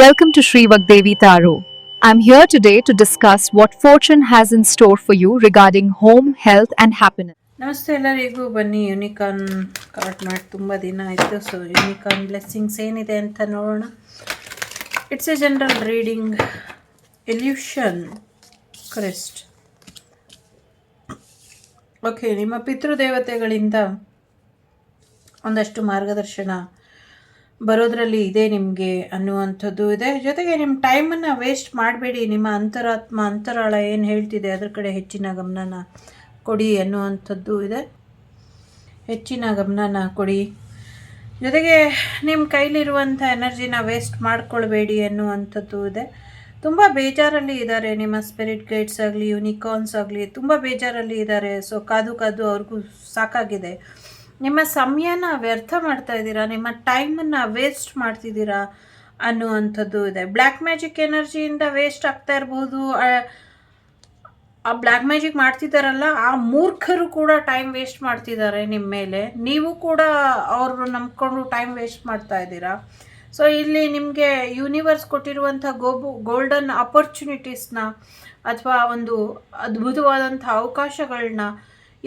Welcome to Sri Vagdevi Taro. I'm here today to discuss what fortune has in store for you regarding home, health, and happiness. ನಮಸ್ತೆ ಎಲ್ಲರಿಗೂ. ಬನ್ನಿ unicorn card ಮಾಡಿ ತುಂಬ ದಿನ ಆಯಿತು. So unicorn blessings ಏನಿದೆ ಅಂತ ನೋಡೋಣ. It's A general reading. Elution crest. Okay, ನಿಮ್ಮ ಪಿತೃದೇವತೆಗಳಿಂದ ಒಂದಷ್ಟು ಮಾರ್ಗದರ್ಶನ ಬರೋದ್ರಲ್ಲಿ ಇದೆ ನಿಮಗೆ ಅನ್ನುವಂಥದ್ದು ಇದೆ. ಜೊತೆಗೆ ನಿಮ್ಮ ಟೈಮನ್ನು ವೇಸ್ಟ್ ಮಾಡಬೇಡಿ. ನಿಮ್ಮ ಅಂತರಾತ್ಮ ಅಂತರಾಳ ಏನು ಹೇಳ್ತಿದೆ ಅದ್ರ ಕಡೆ ಹೆಚ್ಚಿನ ಗಮನನ ಕೊಡಿ ಅನ್ನುವಂಥದ್ದು ಇದೆ. ಹೆಚ್ಚಿನ ಗಮನನ ಕೊಡಿ. ಜೊತೆಗೆ ನಿಮ್ಮ ಕೈಲಿರುವಂಥ ಎನರ್ಜಿನ ವೇಸ್ಟ್ ಮಾಡ್ಕೊಳ್ಬೇಡಿ ಅನ್ನುವಂಥದ್ದು ಇದೆ. ತುಂಬ ಬೇಜಾರಲ್ಲಿ ಇದ್ದಾರೆ ನಿಮ್ಮ ಸ್ಪಿರಿಟ್ ಗೈಡ್ಸ್ ಆಗಲಿ, ಯೂನಿಕಾರ್ನ್ಸ್ ಆಗಲಿ, ತುಂಬ ಬೇಜಾರಲ್ಲಿ ಇದ್ದಾರೆ. ಸೊ ಕಾದು ಅವ್ರಿಗೂ ಸಾಕಾಗಿದೆ. ನಿಮ್ಮ ಸಮಯನ ವ್ಯರ್ಥ ಮಾಡ್ತಾ ಇದ್ದೀರಾ, ನಿಮ್ಮ ಟೈಮನ್ನು ವೇಸ್ಟ್ ಮಾಡ್ತಿದ್ದೀರಾ ಅನ್ನುವಂಥದ್ದು ಇದೆ. ಬ್ಲ್ಯಾಕ್ ಮ್ಯಾಜಿಕ್ ಎನರ್ಜಿಯಿಂದ ವೇಸ್ಟ್ ಆಗ್ತಾ ಇರ್ಬೋದು. ಆ ಬ್ಲ್ಯಾಕ್ ಮ್ಯಾಜಿಕ್ ಮಾಡ್ತಿದ್ದಾರಲ್ಲ, ಆ ಮೂರ್ಖರು ಕೂಡ ಟೈಮ್ ವೇಸ್ಟ್ ಮಾಡ್ತಿದ್ದಾರೆ ನಿಮ್ಮ ಮೇಲೆ. ನೀವು ಕೂಡ ಅವ್ರನ್ನ ನಂಬ್ಕೊಂಡು ಟೈಮ್ ವೇಸ್ಟ್ ಮಾಡ್ತಾ ಇದ್ದೀರಾ. ಸೊ ಇಲ್ಲಿ ನಿಮಗೆ ಯೂನಿವರ್ಸ್ ಕೊಟ್ಟಿರುವಂಥ ಗೋಲ್ಡನ್ ಆಪರ್ಚುನಿಟೀಸ್ನ ಅಥವಾ ಒಂದು ಅದ್ಭುತವಾದಂಥ ಅವಕಾಶಗಳನ್ನ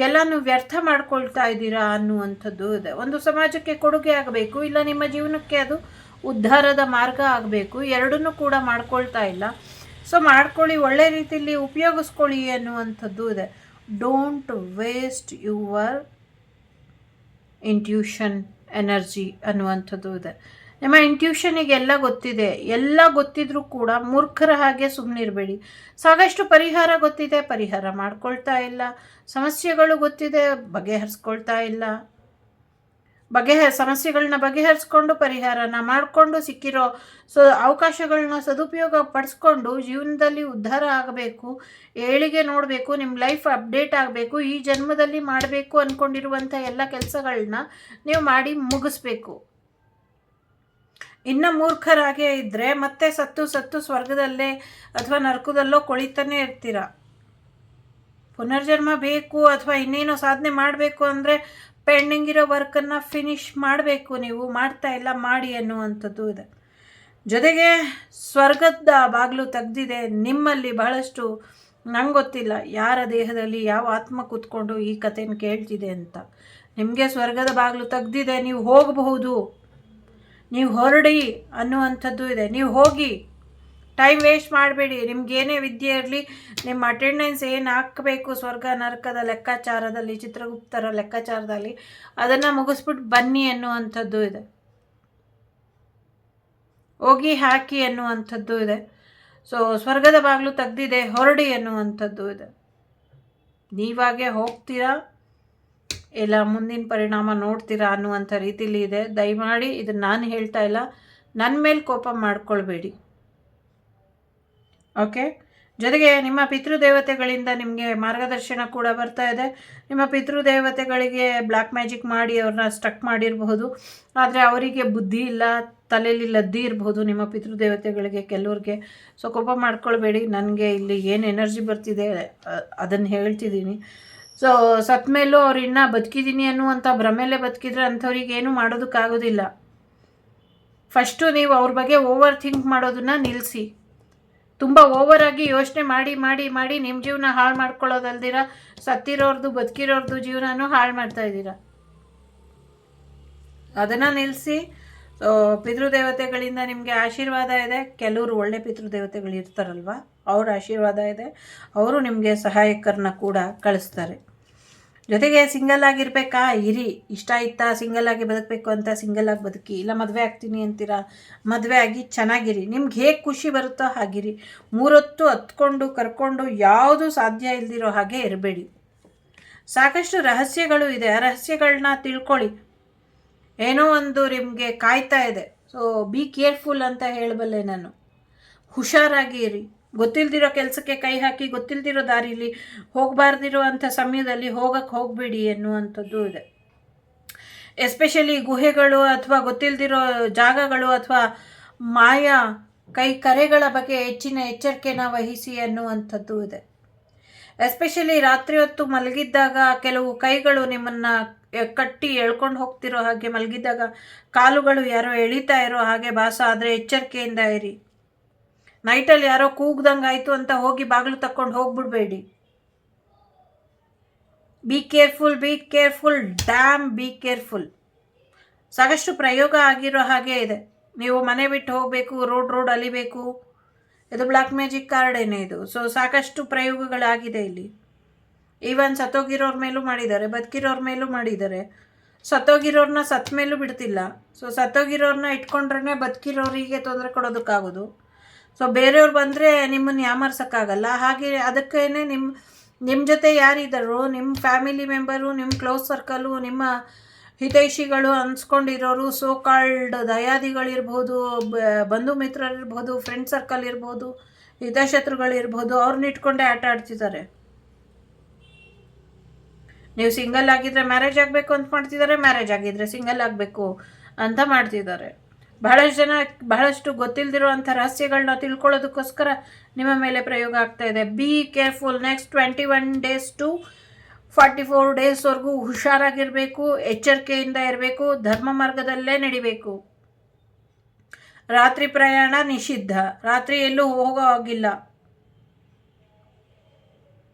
ಎಲ್ಲನೂ ವ್ಯರ್ಥ ಮಾಡ್ಕೊಳ್ತಾ ಇದ್ದೀರಾ ಅನ್ನುವಂಥದ್ದು ಇದೆ. ಒಂದು ಸಮಾಜಕ್ಕೆ ಕೊಡುಗೆ ಆಗಬೇಕು, ಇಲ್ಲ ನಿಮ್ಮ ಜೀವನಕ್ಕೆ ಅದು ಉದ್ಧಾರದ ಮಾರ್ಗ ಆಗಬೇಕು. ಎರಡನ್ನೂ ಕೂಡ ಮಾಡ್ಕೊಳ್ತಾ ಇಲ್ಲ. ಸೊ ಮಾಡ್ಕೊಳ್ಳಿ, ಒಳ್ಳೆ ರೀತಿಯಲ್ಲಿ ಉಪಯೋಗಿಸ್ಕೊಳ್ಳಿ ಅನ್ನುವಂಥದ್ದು ಇದೆ. Don't waste your intuition energy ಅನ್ನುವಂಥದ್ದು ಇದೆ. ನಿಮ್ಮ ಇಂಟ್ಯೂಷನಿಗೆ ಎಲ್ಲ ಗೊತ್ತಿದೆ. ಎಲ್ಲ ಗೊತ್ತಿದ್ರೂ ಕೂಡ ಮೂರ್ಖರ ಹಾಗೆ ಸುಮ್ಮನಿರಬೇಡಿ. ಸಾಕಷ್ಟು ಪರಿಹಾರ ಗೊತ್ತಿದೆ, ಪರಿಹಾರ ಮಾಡ್ಕೊಳ್ತಾ ಇಲ್ಲ. ಸಮಸ್ಯೆಗಳು ಗೊತ್ತಿದೆ, ಬಗೆಹರಿಸ್ಕೊಳ್ತಾ ಇಲ್ಲ. ಸಮಸ್ಯೆಗಳನ್ನ ಬಗೆಹರಿಸ್ಕೊಂಡು ಪರಿಹಾರನ ಮಾಡಿಕೊಂಡು ಸಿಕ್ಕಿರೋ ಅವಕಾಶಗಳನ್ನ ಸದುಪಯೋಗ ಪಡಿಸ್ಕೊಂಡು ಜೀವನದಲ್ಲಿ ಉದ್ಧಾರ ಆಗಬೇಕು, ಏಳಿಗೆ ನೋಡಬೇಕು, ನಿಮ್ಮ ಲೈಫ್ ಅಪ್ಡೇಟ್ ಆಗಬೇಕು. ಈ ಜನ್ಮದಲ್ಲಿ ಮಾಡಬೇಕು ಅಂದ್ಕೊಂಡಿರುವಂಥ ಎಲ್ಲ ಕೆಲಸಗಳನ್ನ ನೀವು ಮಾಡಿ ಮುಗಿಸ್ಬೇಕು. ಇನ್ನು ಮೂರ್ಖರಾಗೇ ಇದ್ದರೆ ಮತ್ತೆ ಸತ್ತು ಸ್ವರ್ಗದಲ್ಲೇ ಅಥವಾ ನರಕದಲ್ಲೋ ಕೊಳಿತಾನೆ ಇರ್ತೀರ. ಪುನರ್ಜನ್ಮ ಬೇಕು ಅಥವಾ ಇನ್ನೇನೋ ಸಾಧನೆ ಮಾಡಬೇಕು ಅಂದರೆ ಪೆಂಡಿಂಗ್ ಇರೋ ವರ್ಕನ್ನು ಫಿನಿಶ್ ಮಾಡಬೇಕು. ನೀವು ಮಾಡ್ತಾ ಇಲ್ಲ, ಮಾಡಿ ಅನ್ನುವಂಥದ್ದು ಇದೆ. ಜೊತೆಗೆ ಸ್ವರ್ಗದ ಬಾಗಿಲು ತೆಗ್ದಿದೆ ನಿಮ್ಮಲ್ಲಿ ಬಹಳಷ್ಟು. ನಂಗೆ ಗೊತ್ತಿಲ್ಲ ಯಾರ ದೇಹದಲ್ಲಿ ಯಾವ ಆತ್ಮ ಕೂತ್ಕೊಂಡು ಈ ಕಥೆನ ಕೇಳ್ತಿದೆ ಅಂತ. ನಿಮಗೆ ಸ್ವರ್ಗದ ಬಾಗಿಲು ತೆಗ್ದಿದೆ, ನೀವು ಹೋಗಬಹುದು, ನೀವು ಹೊರಡಿ ಅನ್ನುವಂಥದ್ದು ಇದೆ. ನೀವು ಹೋಗಿ, ಟೈಮ್ ವೇಸ್ಟ್ ಮಾಡಬೇಡಿ. ನಿಮ್ಗೇನೇ ವಿದ್ಯೆ ಇರಲಿ, ನಿಮ್ಮ ಅಟೆಂಡೆನ್ಸ್ ಏನು ಹಾಕಬೇಕು ಸ್ವರ್ಗ ನರಕದ ಲೆಕ್ಕಾಚಾರದಲ್ಲಿ, ಚಿತ್ರಗುಪ್ತರ ಲೆಕ್ಕಾಚಾರದಲ್ಲಿ, ಅದನ್ನು ಮುಗಿಸ್ಬಿಟ್ಟು ಬನ್ನಿ ಅನ್ನುವಂಥದ್ದು ಇದೆ. ಹೋಗಿ ಹಾಕಿ ಅನ್ನುವಂಥದ್ದು ಇದೆ. ಸೊ ಸ್ವರ್ಗದ ಬಾಗಿಲು ತೆಗ್ದಿದೆ, ಹೊರಡಿ ಅನ್ನುವಂಥದ್ದು ಇದೆ. ನೀವಾಗೆ ಹೋಗ್ತೀರಾ ಇಲ್ಲ ಮುಂದಿನ ಪರಿಣಾಮ ನೋಡ್ತೀರಾ ಅನ್ನುವಂಥ ರೀತಿಲಿ ಇದೆ. ದಯಮಾಡಿ ಇದನ್ನು ನಾನು ಹೇಳ್ತಾ ಇಲ್ಲ, ನನ್ನ ಮೇಲೆ ಕೋಪ ಮಾಡ್ಕೊಳ್ಬೇಡಿ. ಓಕೆ. ಜೊತೆಗೆ ನಿಮ್ಮ ಪಿತೃದೇವತೆಗಳಿಂದ ನಿಮಗೆ ಮಾರ್ಗದರ್ಶನ ಕೂಡ ಬರ್ತಾ ಇದೆ. ನಿಮ್ಮ ಪಿತೃದೇವತೆಗಳಿಗೆ ಬ್ಲ್ಯಾಕ್ ಮ್ಯಾಜಿಕ್ ಮಾಡಿ ಅವ್ರನ್ನ ಸ್ಟಕ್ ಮಾಡಿರಬಹುದು. ಆದರೆ ಅವರಿಗೆ ಬುದ್ಧಿ ಇಲ್ಲ, ತಲೆಯಲ್ಲಿ ಲದ್ದಿ ಇರಬಹುದು ನಿಮ್ಮ ಪಿತೃದೇವತೆಗಳಿಗೆ ಕೆಲವ್ರಿಗೆ. ಸೊ ಕೋಪ ಮಾಡ್ಕೊಳ್ಬೇಡಿ. ನನಗೆ ಇಲ್ಲಿ ಏನು ಎನರ್ಜಿ ಬರ್ತಿದೆ ಅದನ್ನು ಹೇಳ್ತಿದ್ದೀನಿ. ಸೊ ಸತ್ತ ಮೇಲೂ ಅವ್ರು ಇನ್ನೂ ಬದುಕಿದ್ದೀನಿ ಅನ್ನುವಂಥ ಭ್ರಮೆಲೆ ಬದುಕಿದ್ರೆ ಅಂಥವ್ರಿಗೆ ಏನೂ ಮಾಡೋದಕ್ಕಾಗೋದಿಲ್ಲ. ಫಸ್ಟು ನೀವು ಅವ್ರ ಬಗ್ಗೆ ಓವರ್ ಥಿಂಕ್ ಮಾಡೋದನ್ನು ನಿಲ್ಲಿಸಿ. ತುಂಬ ಓವರಾಗಿ ಯೋಚನೆ ಮಾಡಿ ಮಾಡಿ ಮಾಡಿ ನಿಮ್ಮ ಜೀವನ ಹಾಳು ಮಾಡ್ಕೊಳ್ಳೋದಲ್ದಿರ ಸತ್ತಿರೋರ್ದು ಬದುಕಿರೋರ್ದು ಜೀವನನೂ ಹಾಳು ಮಾಡ್ತಾಯಿದ್ದೀರ. ಅದನ್ನು ನಿಲ್ಲಿಸಿ. ಸೊ ಪಿತೃದೇವತೆಗಳಿಂದ ನಿಮಗೆ ಆಶೀರ್ವಾದ ಇದೆ. ಕೆಲವರು ಒಳ್ಳೆ ಪಿತೃದೇವತೆಗಳು ಇರ್ತಾರಲ್ವ, ಅವ್ರ ಆಶೀರ್ವಾದ ಇದೆ. ಅವರು ನಿಮಗೆ ಸಹಾಯಕರನ್ನ ಕೂಡ ಕಳಿಸ್ತಾರೆ. ಜೊತೆಗೆ ಸಿಂಗಲ್ ಆಗಿರಬೇಕಾ, ಇರಿ. ಇಷ್ಟ ಇತ್ತಾ ಸಿಂಗಲ್ ಆಗಿ ಬದುಕಬೇಕು ಅಂತ ಸಿಂಗಲ್ ಆಗಿ ಬದುಕಿ. ಇಲ್ಲ ಮದುವೆ ಆಗ್ತೀನಿ ಅಂತೀರಾ, ಮದುವೆ ಆಗಿ ಚೆನ್ನಾಗಿರಿ. ನಿಮ್ಗೆ ಹೇಗೆ ಖುಷಿ ಬರುತ್ತೋ ಹಾಗಿರಿ. ಮೂರೊತ್ತು ಹತ್ಕೊಂಡು ಕರ್ಕೊಂಡು ಯಾವುದು ಸಾಧ್ಯ ಇಲ್ದಿರೋ ಹಾಗೆ ಇರಬೇಡಿ. ಸಾಕಷ್ಟು ರಹಸ್ಯಗಳು ಇದೆ, ಆ ರಹಸ್ಯಗಳನ್ನ ತಿಳ್ಕೊಳ್ಳಿ. ಏನೋ ಒಂದು ನಿಮಗೆ ಕಾಯ್ತಾ ಇದೆ. ಸೊ ಬಿ ಕೇರ್ಫುಲ್ ಅಂತ ಹೇಳಬಲ್ಲೆ ನಾನು. ಹುಷಾರಾಗಿ ಇರಿ. ಗೊತ್ತಿಲ್ದಿರೋ ಕೆಲಸಕ್ಕೆ ಕೈ ಹಾಕಿ ಗೊತ್ತಿಲ್ದಿರೋ ದಾರಿಲಿ ಹೋಗಬಾರ್ದಿರೋ ಅಂಥ ಸಮಯದಲ್ಲಿ ಹೋಗಬೇಡಿ ಎನ್ನುವಂಥದ್ದು ಇದೆ. ಎಸ್ಪೆಷಲಿ ಗುಹೆಗಳು ಅಥವಾ ಗೊತ್ತಿಲ್ದಿರೋ ಜಾಗಗಳು ಅಥವಾ ಮಾಯಾ ಕರೆಗಳ ಬಗ್ಗೆ ಹೆಚ್ಚಿನ ಎಚ್ಚರಿಕೆನ ವಹಿಸಿ ಅನ್ನುವಂಥದ್ದು ಇದೆ. ಎಸ್ಪೆಷಲಿ ರಾತ್ರಿ ಹೊತ್ತು ಮಲಗಿದ್ದಾಗ ಕೆಲವು ಕೈಗಳು ನಿಮ್ಮನ್ನು ಕಟ್ಟಿ ಎಳ್ಕೊಂಡು ಹೋಗ್ತಿರೋ ಹಾಗೆ ಮಲಗಿದ್ದಾಗ ಕಾಲುಗಳು ಯಾರೋ ಎಳಿತಾ ಇರೋ ಹಾಗೆ ಭಾಸ ಆದರೆ ಎಚ್ಚರಿಕೆಯಿಂದ ಇರಿ. ನೈಟಲ್ಲಿ ಯಾರೋ ಕೂಗ್ದಂಗೆ ಆಯಿತು ಅಂತ ಹೋಗಿ ಬಾಗಿಲು ತಕ್ಕೊಂಡು ಹೋಗ್ಬಿಡ್ಬೇಡಿ. Be careful damn be careful. ಸಾಕಷ್ಟು ಪ್ರಯೋಗ ಆಗಿರೋ ಹಾಗೆ ಇದೆ. ನೀವು ಮನೆ ಬಿಟ್ಟು ಹೋಗಬೇಕು, ರೋಡ್ ಅಲಿಬೇಕು. ಇದು ಬ್ಲ್ಯಾಕ್ ಮ್ಯಾಜಿಕ್ ಕಾರ್ಡೇನೆ ಇದು. ಸೊ ಸಾಕಷ್ಟು ಪ್ರಯೋಗಗಳಾಗಿದೆ ಇಲ್ಲಿ. ಈವನ್ ಸತ್ತೋಗಿರೋರ ಮೇಲೂ ಮಾಡಿದ್ದಾರೆ, ಬದುಕಿರೋರ ಮೇಲೂ ಮಾಡಿದ್ದಾರೆ. ಸತ್ತೋಗಿರೋರನ್ನ ಸತ್ತ ಮೇಲೂ ಬಿಡ್ತಿಲ್ಲ. ಸೊ ಸತ್ತೋಗಿರೋರನ್ನ ಇಟ್ಕೊಂಡ್ರೆ ಬದುಕಿರೋರಿಗೆ ತೊಂದರೆ ಕೊಡೋದಕ್ಕಾಗೋದು. ಸೊ ಬೇರೆಯವ್ರು ಬಂದರೆ ನಿಮ್ಮನ್ನು ಯಾಮರ್ಸೋಕ್ಕಾಗಲ್ಲ. ಹಾಗೆ ಅದಕ್ಕೇನೆ ನಿಮ್ಮ ಜೊತೆ ಯಾರಿದ್ದಾರೋ, ನಿಮ್ಮ ಫ್ಯಾಮಿಲಿ ಮೆಂಬರು, ನಿಮ್ಮ ಕ್ಲೋಸ್ ಸರ್ಕಲು, ನಿಮ್ಮ ಹಿತೈಷಿಗಳು ಅನ್ಸ್ಕೊಂಡಿರೋರು, ಸೋ ಕಾಲ್ಡ್ ದಯಾದಿಗಳಿರ್ಬೋದು, ಬಂಧು ಮಿತ್ರರಿರ್ಬೋದು, ಫ್ರೆಂಡ್ ಸರ್ಕಲ್ ಇರ್ಬೋದು, ಹಿತಶತ್ರುಗಳಿರ್ಬೋದು, ಅವ್ರನ್ನ ಇಟ್ಕೊಂಡೇ ಆಟ ಆಡ್ತಿದ್ದಾರೆ. ನೀವು ಸಿಂಗಲ್ ಆಗಿದ್ರೆ ಮ್ಯಾರೇಜ್ ಆಗಬೇಕು ಅಂತ ಮಾಡ್ತಿದ್ದಾರೆ, ಮ್ಯಾರೇಜ್ ಆಗಿದ್ರೆ ಸಿಂಗಲ್ ಆಗಬೇಕು ಅಂತ ಮಾಡ್ತಿದ್ದಾರೆ. ಬಹಳಷ್ಟು ಗೊತ್ತಿಲ್ಲದಿರೋ ಅಂಥ ರಹಸ್ಯಗಳನ್ನ ತಿಳ್ಕೊಳ್ಳೋದಕ್ಕೋಸ್ಕರ ನಿಮ್ಮ ಮೇಲೆ ಪ್ರಯೋಗ ಆಗ್ತಾ ಇದೆ. Be careful. Next 21 days to 44 daysವರೆಗೂ ಹುಷಾರಾಗಿರಬೇಕು, ಎಚ್ಚರಿಕೆಯಿಂದ ಇರಬೇಕು, ಧರ್ಮ ಮಾರ್ಗದಲ್ಲೇ ನಡಿಬೇಕು. ರಾತ್ರಿ ಪ್ರಯಾಣ ನಿಷಿದ್ಧ. ರಾತ್ರಿ ಎಲ್ಲೂ ಹೋಗೋ ಹಾಗಿಲ್ಲ.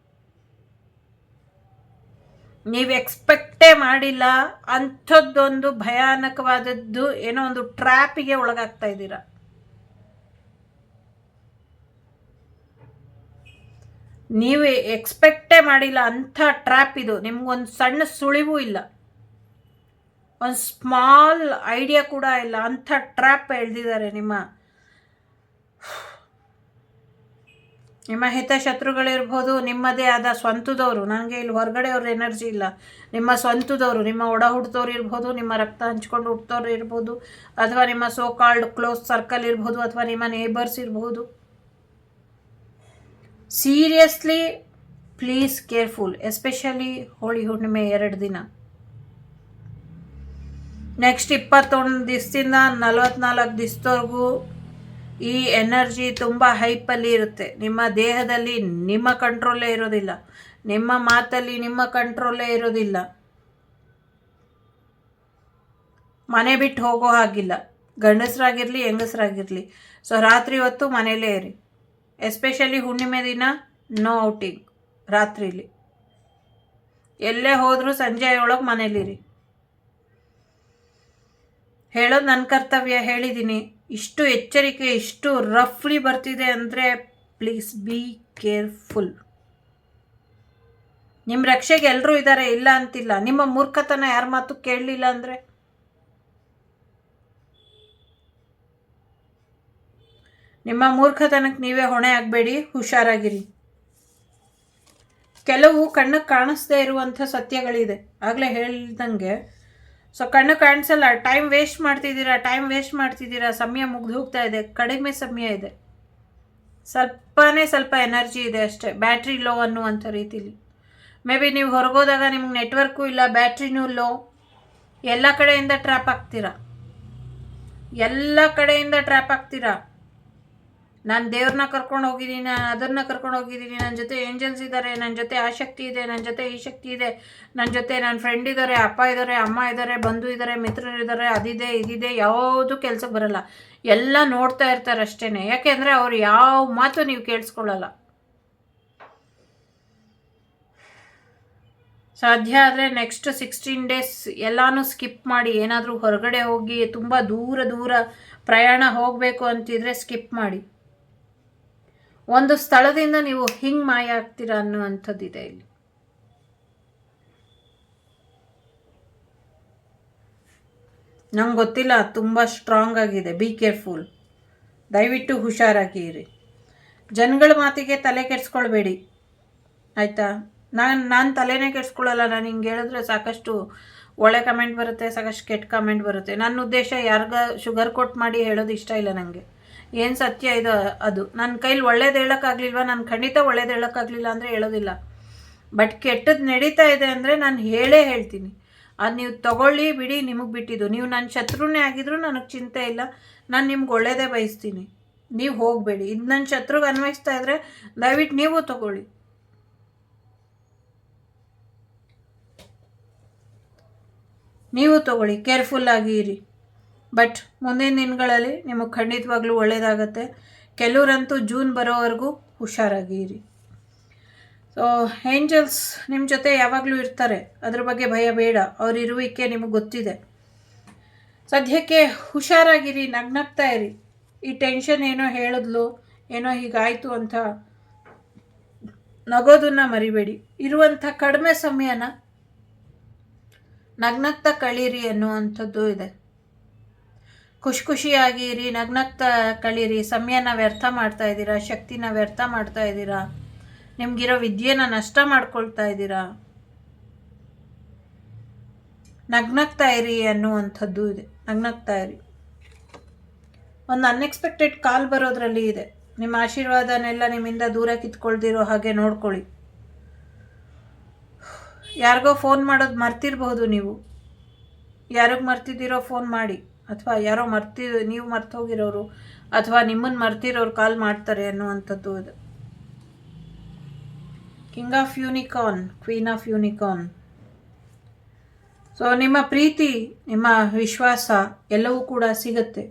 ನೀವು ಎಕ್ಸ್ಪೆಕ್ಟೇ ಮಾಡಿಲ್ಲ ಅಂಥದ್ದೊಂದು ಭಯಾನಕವಾದದ್ದು ಏನೋ ಒಂದು ಟ್ರ್ಯಾಪಿಗೆ ಒಳಗಾಗ್ತಾ ಇದ್ದೀರಾ. ನೀವು ಎಕ್ಸ್ಪೆಕ್ಟೇ ಮಾಡಿಲ್ಲ ಅಂಥ ಟ್ರ್ಯಾಪ್ ಇದು. ನಿಮ್ಗೊಂದು ಸಣ್ಣ ಸುಳಿವೂ ಇಲ್ಲ, ಒಂದು ಸ್ಮಾಲ್ ಐಡಿಯಾ ಕೂಡ ಇಲ್ಲ. ಅಂಥ ಟ್ರ್ಯಾಪ್ ಎಳೆದಿದ್ದಾರೆ ನಿಮ್ಮ ಹಿತಶತ್ರುಗಳಿರ್ಬೋದು, ನಿಮ್ಮದೇ ಆದ ಸ್ವಂತದವರು. ನನಗೆ ಇಲ್ಲಿ ಹೊರಗಡೆ ಅವ್ರ ಎನರ್ಜಿ ಇಲ್ಲ. ನಿಮ್ಮ ಸ್ವಂತದವರು, ನಿಮ್ಮ ಒಡ ಹುಡ್ತವ್ರು ಇರ್ಬೋದು, ನಿಮ್ಮ ರಕ್ತ ಹಂಚ್ಕೊಂಡು ಹುಡ್ತವ್ರು ಇರ್ಬೋದು, ಅಥವಾ ನಿಮ್ಮ ಸೋ ಕಾಲ್ಡ್ ಕ್ಲೋಸ್ ಸರ್ಕಲ್ ಇರ್ಬೋದು, ಅಥವಾ ನಿಮ್ಮ ನೇಬರ್ಸ್ ಇರ್ಬೋದು. Seriously please careful. Especially Holi ಹುಣ್ಣಿಮೆ 2 ದಿನ. ನೆಕ್ಸ್ಟ್ 21 ದಿವಸದಿಂದ 44 ದಿವಸದವರೆಗೂ ಈ ಎನರ್ಜಿ ತುಂಬ ಹೈಪಲ್ಲಿ ಇರುತ್ತೆ. ನಿಮ್ಮ ದೇಹದಲ್ಲಿ ನಿಮ್ಮ ಕಂಟ್ರೋಲೇ ಇರೋದಿಲ್ಲ, ನಿಮ್ಮ ಮಾತಲ್ಲಿ ನಿಮ್ಮ ಕಂಟ್ರೋಲೇ ಇರೋದಿಲ್ಲ. ಮನೆ ಬಿಟ್ಟು ಹೋಗೋ ಹಾಗಿಲ್ಲ, ಗಂಡಸರಾಗಿರಲಿ ಹೆಂಗಸರಾಗಿರಲಿ. ಸೊ ರಾತ್ರಿ ಹೊತ್ತು ಮನೇಲೇ ಇರಿ. ಎಸ್ಪೆಷಲಿ ಹುಣ್ಣಿಮೆ ದಿನ ನೋ ಔಟಿಂಗ್. ರಾತ್ರಿಲಿ ಎಲ್ಲೇ ಹೋದರೂ ಸಂಜೆ ಒಳಗೆ ಮನೇಲಿರಿ. ಹೇಳೋದು ನನ್ನ ಕರ್ತವ್ಯ, ಹೇಳಿದ್ದೀನಿ. ಇಷ್ಟು ಎಚ್ಚರಿಕೆ ಇಷ್ಟು ರಫ್ಲಿ ಬರ್ತಿದೆ ಅಂದರೆ ಪ್ಲೀಸ್ ಬಿ ಕೇರ್ಫುಲ್. ನಿಮ್ಮ ರಕ್ಷೆಗೆ ಎಲ್ಲರೂ ಇದ್ದಾರೆ, ಇಲ್ಲ ಅಂತಿಲ್ಲ. ನಿಮ್ಮ ಮೂರ್ಖತನ ಯಾರ ಮಾತು ಕೇಳಲಿಲ್ಲ ಅಂದರೆ ನಿಮ್ಮ ಮೂರ್ಖತನಕ್ಕೆ ನೀವೇ ಹೊಣೆ ಆಗಬೇಡಿ, ಹುಷಾರಾಗಿರಿ. ಕೆಲವು ಕಣ್ಣಿಗೆ ಕಾಣಿಸ್ದೇ ಇರುವಂಥ ಸತ್ಯಗಳಿದೆ. ಆಗಲೇ ಹೇಳ್ದಂಗೆ. ಸೊ ಕಣ್ಣು ಕಾಣಿಸಲ್ಲ, ಟೈಮ್ ವೇಸ್ಟ್ ಮಾಡ್ತಿದ್ದೀರಾ. ಸಮಯ ಮುಗಿದು ಹೋಗ್ತಾ ಇದೆ, ಕಡಿಮೆ ಸಮಯ ಇದೆ, ಸ್ವಲ್ಪ ಎನರ್ಜಿ ಇದೆ ಅಷ್ಟೇ. ಬ್ಯಾಟ್ರಿ ಲೋ ಅನ್ನುವಂಥ ರೀತಿಲಿ. ಮೇ ಬಿ ನೀವು ಹೊರಗೋದಾಗ ನಿಮ್ಗೆ ನೆಟ್ವರ್ಕು ಇಲ್ಲ, ಬ್ಯಾಟ್ರಿನೂ ಲೋ. ಎಲ್ಲ ಕಡೆಯಿಂದ ಟ್ರ್ಯಾಪ್ ಆಗ್ತೀರಾ. ನಾನು ದೇವ್ರನ್ನ ಕರ್ಕೊಂಡು ಹೋಗಿದ್ದೀನಿ, ನಾನು ಅದನ್ನು ಕರ್ಕೊಂಡು ಹೋಗಿದ್ದೀನಿ, ನನ್ನ ಜೊತೆ ಏಂಜಲ್ಸ್ ಇದ್ದಾರೆ, ನನ್ನ ಜೊತೆ ಆ ಶಕ್ತಿ ಇದೆ, ನನ್ನ ಜೊತೆ ಈ ಶಕ್ತಿ ಇದೆ, ನನ್ನ ಜೊತೆ ನನ್ನ ಫ್ರೆಂಡ್ ಇದ್ದಾರೆ, ಅಪ್ಪ ಇದ್ದಾರೆ, ಅಮ್ಮ ಇದ್ದಾರೆ, ಬಂಧು ಇದ್ದಾರೆ, ಮಿತ್ರರಿದ್ದಾರೆ, ಅದಿದೆ ಇದಿದೆ. ಯಾವುದು ಕೆಲಸಕ್ಕೆ ಬರಲ್ಲ. ಎಲ್ಲ ನೋಡ್ತಾ ಇರ್ತಾರೆ ಅಷ್ಟೇ. ಯಾಕೆಂದರೆ ಅವ್ರು ಯಾವ ಮಾತು ನೀವು ಕೇಳಿಸ್ಕೊಳ್ಳಲ್ಲ. ಸಾಧ್ಯ ಆದರೆ ನೆಕ್ಸ್ಟ್ 16 days ಎಲ್ಲನೂ ಸ್ಕಿಪ್ ಮಾಡಿ. ಏನಾದರೂ ಹೊರಗಡೆ ಹೋಗಿ ತುಂಬ ದೂರ ಪ್ರಯಾಣ ಹೋಗಬೇಕು ಅಂತಿದ್ರೆ ಸ್ಕಿಪ್ ಮಾಡಿ. ಒಂದು ಸ್ಥಳದಿಂದ ನೀವು ಹಿಂಗೆ ಮಾಯ ಆಗ್ತೀರಾ ಅನ್ನುವಂಥದ್ದಿದೆ ಇಲ್ಲಿ. ನಂಗೆ ಗೊತ್ತಿಲ್ಲ, ತುಂಬ ಸ್ಟ್ರಾಂಗ್ ಆಗಿದೆ. Be careful. ದಯವಿಟ್ಟು ಹುಷಾರಾಗಿ ಇರಿ. ಜನಗಳ ಮಾತಿಗೆ ತಲೆ ಕೆಡಿಸ್ಕೊಳ್ಬೇಡಿ, ಆಯಿತಾ? ನಾನು ತಲೆನೇ ಕೆಡಿಸ್ಕೊಳ್ಳಲ್ಲ. ನಾನು ಹಿಂಗೆ ಹೇಳಿದ್ರೆ ಸಾಕಷ್ಟು ಒಳ್ಳೆ ಕಮೆಂಟ್ ಬರುತ್ತೆ, ಸಾಕಷ್ಟು ಕೆಟ್ಟ ಕಮೆಂಟ್ ಬರುತ್ತೆ. ನನ್ನ ಉದ್ದೇಶ ಯಾರಿಗ ಶುಗರ್ ಕೋಟ್ ಮಾಡಿ ಹೇಳೋದು ಇಷ್ಟ ಇಲ್ಲ ನನಗೆ. ಏನು ಸತ್ಯ ಇದು ಅದು. ನನ್ನ ಕೈಲಿ ಒಳ್ಳೇದು ಹೇಳೋಕ್ಕಾಗಲಿಲ್ವ, ನಾನು ಖಂಡಿತ ಒಳ್ಳೇದು ಹೇಳೋಕ್ಕಾಗಲಿಲ್ಲ ಅಂದರೆ ಹೇಳೋದಿಲ್ಲ. ಬಟ್ ಕೆಟ್ಟದ್ದು ನಡೀತಾ ಇದೆ ಅಂದರೆ ನಾನು ಹೇಳ್ತೀನಿ. ಅದು ನೀವು ತಗೊಳ್ಳಿ ಬಿಡಿ, ನಿಮಗೆ ಬಿಟ್ಟಿದ್ದು. ನೀವು ನನ್ನ ಶತ್ರುನೇ ಆಗಿದ್ರು ನನಗೆ ಚಿಂತೆ ಇಲ್ಲ, ನಾನು ನಿಮ್ಗೆ ಒಳ್ಳೇದೇ ಬಯಸ್ತೀನಿ. ನೀವು ಹೋಗಬೇಡಿ. ಇದು ನನ್ನ ಶತ್ರುಗೆ ಅನ್ವಯಿಸ್ತಾ ಇದ್ದರೆ ದಯವಿಟ್ಟು ನೀವು ತಗೊಳ್ಳಿ. ನೀವು ತಗೊಳ್ಳಿ, ಕೇರ್ಫುಲ್ಲಾಗಿ ಇರಿ. ಬಟ್ ಮುಂದಿನ ದಿನಗಳಲ್ಲಿ ನಿಮಗೆ ಖಂಡಿತವಾಗ್ಲೂ ಒಳ್ಳೆಯದಾಗತ್ತೆ. ಕೆಲವರಂತೂ ಜೂನ್ ಬರೋವರೆಗೂ ಹುಷಾರಾಗಿ ಇರಿ. ಸೊ ಏಂಜಲ್ಸ್ ನಿಮ್ಮ ಜೊತೆ ಯಾವಾಗಲೂ ಇರ್ತಾರೆ, ಅದ್ರ ಬಗ್ಗೆ ಭಯ ಬೇಡ. ಅವ್ರ ಇರುವಿಕೆ ನಿಮಗೆ ಗೊತ್ತಿದೆ. ಸದ್ಯಕ್ಕೆ ಹುಷಾರಾಗಿರಿ, ನಗ್ನಗ್ತಾ ಇರಿ. ಈ ಟೆನ್ಷನ್ ಏನೋ ಹೇಳಿದ್ಲು, ಏನೋ ಹೀಗಾಯಿತು ಅಂತ ನಗೋದನ್ನು ಮರಿಬೇಡಿ. ಇರುವಂಥ ಕಡಿಮೆ ಸಮಯನ ನಗ್ನಗ್ತಾ ಕಳೀರಿ ಅನ್ನುವಂಥದ್ದು ಇದೆ. ಖುಷಿಯಾಗಿರಿ, ನಗ್ನಗ್ತಾ ಕಳೀರಿ. ಸಮಯನ ವ್ಯರ್ಥ ಮಾಡ್ತಾ ಇದ್ದೀರಾ, ಶಕ್ತಿನ ವ್ಯರ್ಥ ಮಾಡ್ತಾ ಇದ್ದೀರಾ, ನಿಮಗಿರೋ ವಿದ್ಯೆನ ನಷ್ಟ ಮಾಡ್ಕೊಳ್ತಾ ಇದ್ದೀರಾ. ನಗ್ನಗ್ತಾ ಇರಿ ಅನ್ನುವಂಥದ್ದು ಇದೆ. ನಗ್ನಗ್ತಾ ಇರಿ. ಒಂದು ಅನ್ಎಕ್ಸ್ಪೆಕ್ಟೆಡ್ ಕಾಲ್ ಬರೋದ್ರಲ್ಲಿ ಇದೆ. ನಿಮ್ಮ ಆಶೀರ್ವಾದನೆಲ್ಲ ನಿಮ್ಮಿಂದ ದೂರ ಕಿತ್ಕೊಳ್ದಿರೋ ಹಾಗೆ ನೋಡ್ಕೊಳ್ಳಿ. ಯಾರಿಗೋ ಫೋನ್ ಮಾಡೋದು ಮರ್ತಿರಬಹುದು. ನೀವು ಯಾರಿಗೆ ಮರ್ತಿದ್ದೀರೋ ಫೋನ್ ಮಾಡಿ, ಅಥವಾ ಯಾರೋ ನೀವು ಮರ್ತು ಹೋಗಿರೋರು ಅಥವಾ ನಿಮ್ಮನ್ನು ಮರ್ತಿರೋರು ಕಾಲ್ ಮಾಡ್ತಾರೆ ಅನ್ನುವಂಥದ್ದು ಇದೆ. King of unicorn, queen of unicorn. So ನಿಮ್ಮ ಪ್ರೀತಿ, ನಿಮ್ಮ ವಿಶ್ವಾಸ ಎಲ್ಲವೂ ಕೂಡ ಸಿಗುತ್ತೆ.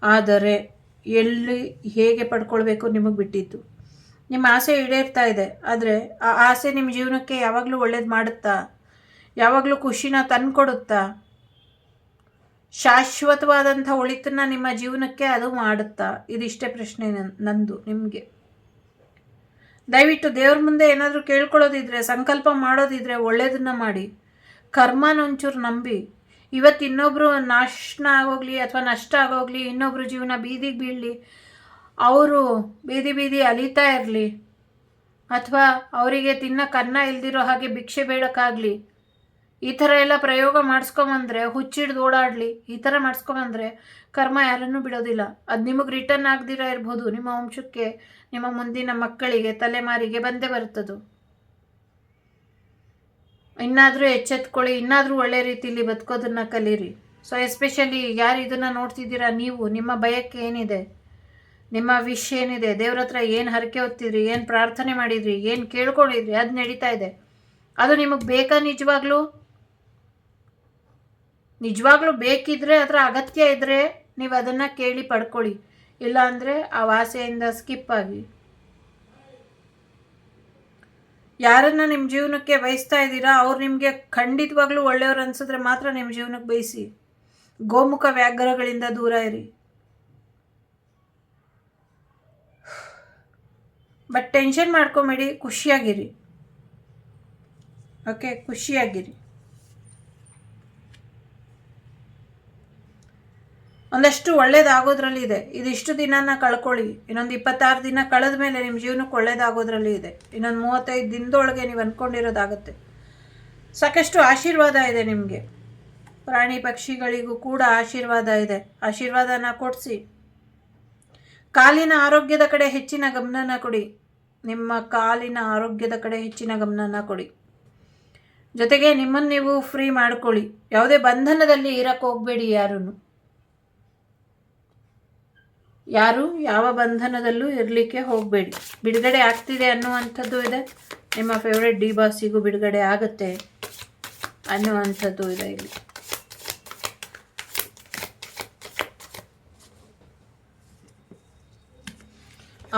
ಆದರೆ ಎಲ್ಲಿ ಹೇಗೆ ಪಡ್ಕೊಳ್ಬೇಕು ನಿಮಗೆ ಬಿಟ್ಟಿದ್ದು. ನಿಮ್ಮ ಆಸೆ ಈಡೇರ್ತಾ ಇದೆ, ಆದರೆ ಆ ಆಸೆ ನಿಮ್ಮ ಜೀವನಕ್ಕೆ ಯಾವಾಗಲೂ ಒಳ್ಳೇದು ಮಾಡುತ್ತಾ? ಯಾವಾಗಲೂ ಖುಷಿನ ತಂದುಕೊಡುತ್ತಾ? ಶಾಶ್ವತವಾದಂಥ ಒಳಿತನ್ನ ನಿಮ್ಮ ಜೀವನಕ್ಕೆ ಅದು ಮಾಡುತ್ತಾ? ಇದಿಷ್ಟೇ ಪ್ರಶ್ನೆ ನಂದು ನಿಮಗೆ. ದಯವಿಟ್ಟು ದೇವ್ರ ಮುಂದೆ ಏನಾದರೂ ಕೇಳ್ಕೊಳ್ಳೋದಿದ್ರೆ, ಸಂಕಲ್ಪ ಮಾಡೋದಿದ್ರೆ ಒಳ್ಳೇದನ್ನ ಮಾಡಿ. ಕರ್ಮನೊಂಚೂರು ನಂಬಿ. ಇವತ್ತು ಇನ್ನೊಬ್ಬರು ನಾಶನ ಆಗೋಗ್ಲಿ ಅಥವಾ ನಷ್ಟ ಆಗೋಗ್ಲಿ, ಇನ್ನೊಬ್ಬರು ಜೀವನ ಬೀದಿಗೆ ಬೀಳಲಿ, ಅವರು ಬೀದಿ ಅಲಿತಾ ಇರಲಿ, ಅಥವಾ ಅವರಿಗೆ ತಿನ್ನಕ್ಕೆ ಅನ್ನ ಇಲ್ದಿರೋ ಹಾಗೆ ಭಿಕ್ಷೆ ಬೇಡಕ್ಕಾಗಲಿ, ಈ ಥರ ಎಲ್ಲ ಪ್ರಯೋಗ ಮಾಡಿಸ್ಕೊಂಬಂದ್ರೆ, ಹುಚ್ಚಿಡ್ದು ಓಡಾಡಲಿ, ಈ ಥರ ಮಾಡಿಸ್ಕೊಂಬಂದ್ರೆ ಕರ್ಮ ಯಾರನ್ನೂ ಬಿಡೋದಿಲ್ಲ. ಅದು ನಿಮಗೆ ರಿಟರ್ನ್ ಆಗದಿರ ಇರ್ಬೋದು, ನಿಮ್ಮ ವಂಶಕ್ಕೆ, ನಿಮ್ಮ ಮುಂದಿನ ಮಕ್ಕಳಿಗೆ, ತಲೆಮಾರಿಗೆ ಬಂದೇ ಬರ್ತದು. ಇನ್ನಾದರೂ ಎಚ್ಚೆತ್ಕೊಳ್ಳಿ, ಇನ್ನಾದರೂ ಒಳ್ಳೆ ರೀತಿಯಲ್ಲಿ ಬದುಕೋದನ್ನು ಕಲೀರಿ. ಸೊ ಎಸ್ಪೆಷಲಿ ಯಾರು ಇದನ್ನು ನೋಡ್ತಿದ್ದೀರಾ, ನೀವು ನಿಮ್ಮ ಬಯಕೆ ಏನಿದೆ, ನಿಮ್ಮ ವಿಶ್ ಏನಿದೆ, ದೇವ್ರ ಹತ್ರ ಏನು ಹರಕೆ ಹೊತ್ತಿದ್ರಿ, ಏನು ಪ್ರಾರ್ಥನೆ ಮಾಡಿದ್ರಿ, ಏನು ಕೇಳ್ಕೊಂಡಿದ್ರಿ, ಅದು ನಡೀತಾ ಇದೆ. ಅದು ನಿಮಗೆ ಬೇಕಾ? ನಿಜವಾಗ್ಲೂ ಬೇಕಿದ್ರೆ, ಅದರ ಅಗತ್ಯ ಇದ್ದರೆ ನೀವು ಅದನ್ನು ಕೇಳಿ ಪಡ್ಕೊಳ್ಳಿ. ಇಲ್ಲ ಅಂದರೆ ಆ ವಾಸೆಯಿಂದ ಸ್ಕಿಪ್ ಆಗಿ. ಯಾರನ್ನು ನಿಮ್ಮ ಜೀವನಕ್ಕೆ ಬಯಸ್ತಾ ಇದ್ದೀರಾ, ಅವ್ರು ನಿಮಗೆ ಖಂಡಿತವಾಗ್ಲೂ ಒಳ್ಳೆಯವ್ರು ಅನಿಸಿದ್ರೆ ಮಾತ್ರ ನಿಮ್ಮ ಜೀವನಕ್ಕೆ ಬಯಸಿ. ಗೋಮುಖ ವ್ಯಾಘ್ರಗಳಿಂದ ದೂರ ಇರಿ. ಬಟ್ ಟೆನ್ಷನ್ ಮಾಡ್ಕೊಂಬೇಡಿ, ಖುಷಿಯಾಗಿರಿ. ಓಕೆ, ಖುಷಿಯಾಗಿರಿ. ಒಂದಷ್ಟು ಒಳ್ಳೇದಾಗೋದ್ರಲ್ಲಿ ಇದೆ. ಇದಿಷ್ಟು ದಿನನ ಕಳ್ಕೊಳ್ಳಿ. ಇನ್ನೊಂದು 26 ದಿನ ಕಳೆದ ಮೇಲೆ ನಿಮ್ಮ ಜೀವನಕ್ಕೆ ಒಳ್ಳೇದಾಗೋದ್ರಲ್ಲಿ ಇದೆ. ಇನ್ನೊಂದು 35 ದಿನದೊಳಗೆ ನೀವು ಅಂದ್ಕೊಂಡಿರೋದಾಗುತ್ತೆ. ಸಾಕಷ್ಟು ಆಶೀರ್ವಾದ ಇದೆ ನಿಮಗೆ. ಪ್ರಾಣಿ ಪಕ್ಷಿಗಳಿಗೂ ಕೂಡ ಆಶೀರ್ವಾದ ಇದೆ. ಆಶೀರ್ವಾದನ ಕೊಡಿಸಿ. ಕಾಲಿನ ಆರೋಗ್ಯದ ಕಡೆ ಹೆಚ್ಚಿನ ಗಮನನ ಕೊಡಿ. ನಿಮ್ಮ ಕಾಲಿನ ಆರೋಗ್ಯದ ಕಡೆ ಹೆಚ್ಚಿನ ಗಮನನ ಕೊಡಿ. ಜೊತೆಗೆ ನಿಮ್ಮನ್ನು ನೀವು ಫ್ರೀ ಮಾಡ್ಕೊಳ್ಳಿ. ಯಾವುದೇ ಬಂಧನದಲ್ಲಿ ಇರಕ್ಕೆ ಹೋಗಬೇಡಿ. ಯಾರು ಯಾವ ಬಂಧನದಲ್ಲೂ ಇರಲಿಕ್ಕೆ ಹೋಗಬೇಡಿ. ಬಿಡುಗಡೆ ಆಗ್ತಿದೆ ಅನ್ನುವಂಥದ್ದು ಇದೆ. ನಿಮ್ಮ ಫೇವ್ರೆಟ್ ಡಿ ಬಾಸಿಗೂ ಬಿಡುಗಡೆ ಆಗುತ್ತೆ ಅನ್ನುವಂಥದ್ದು ಇದೆ ಇಲ್ಲಿ.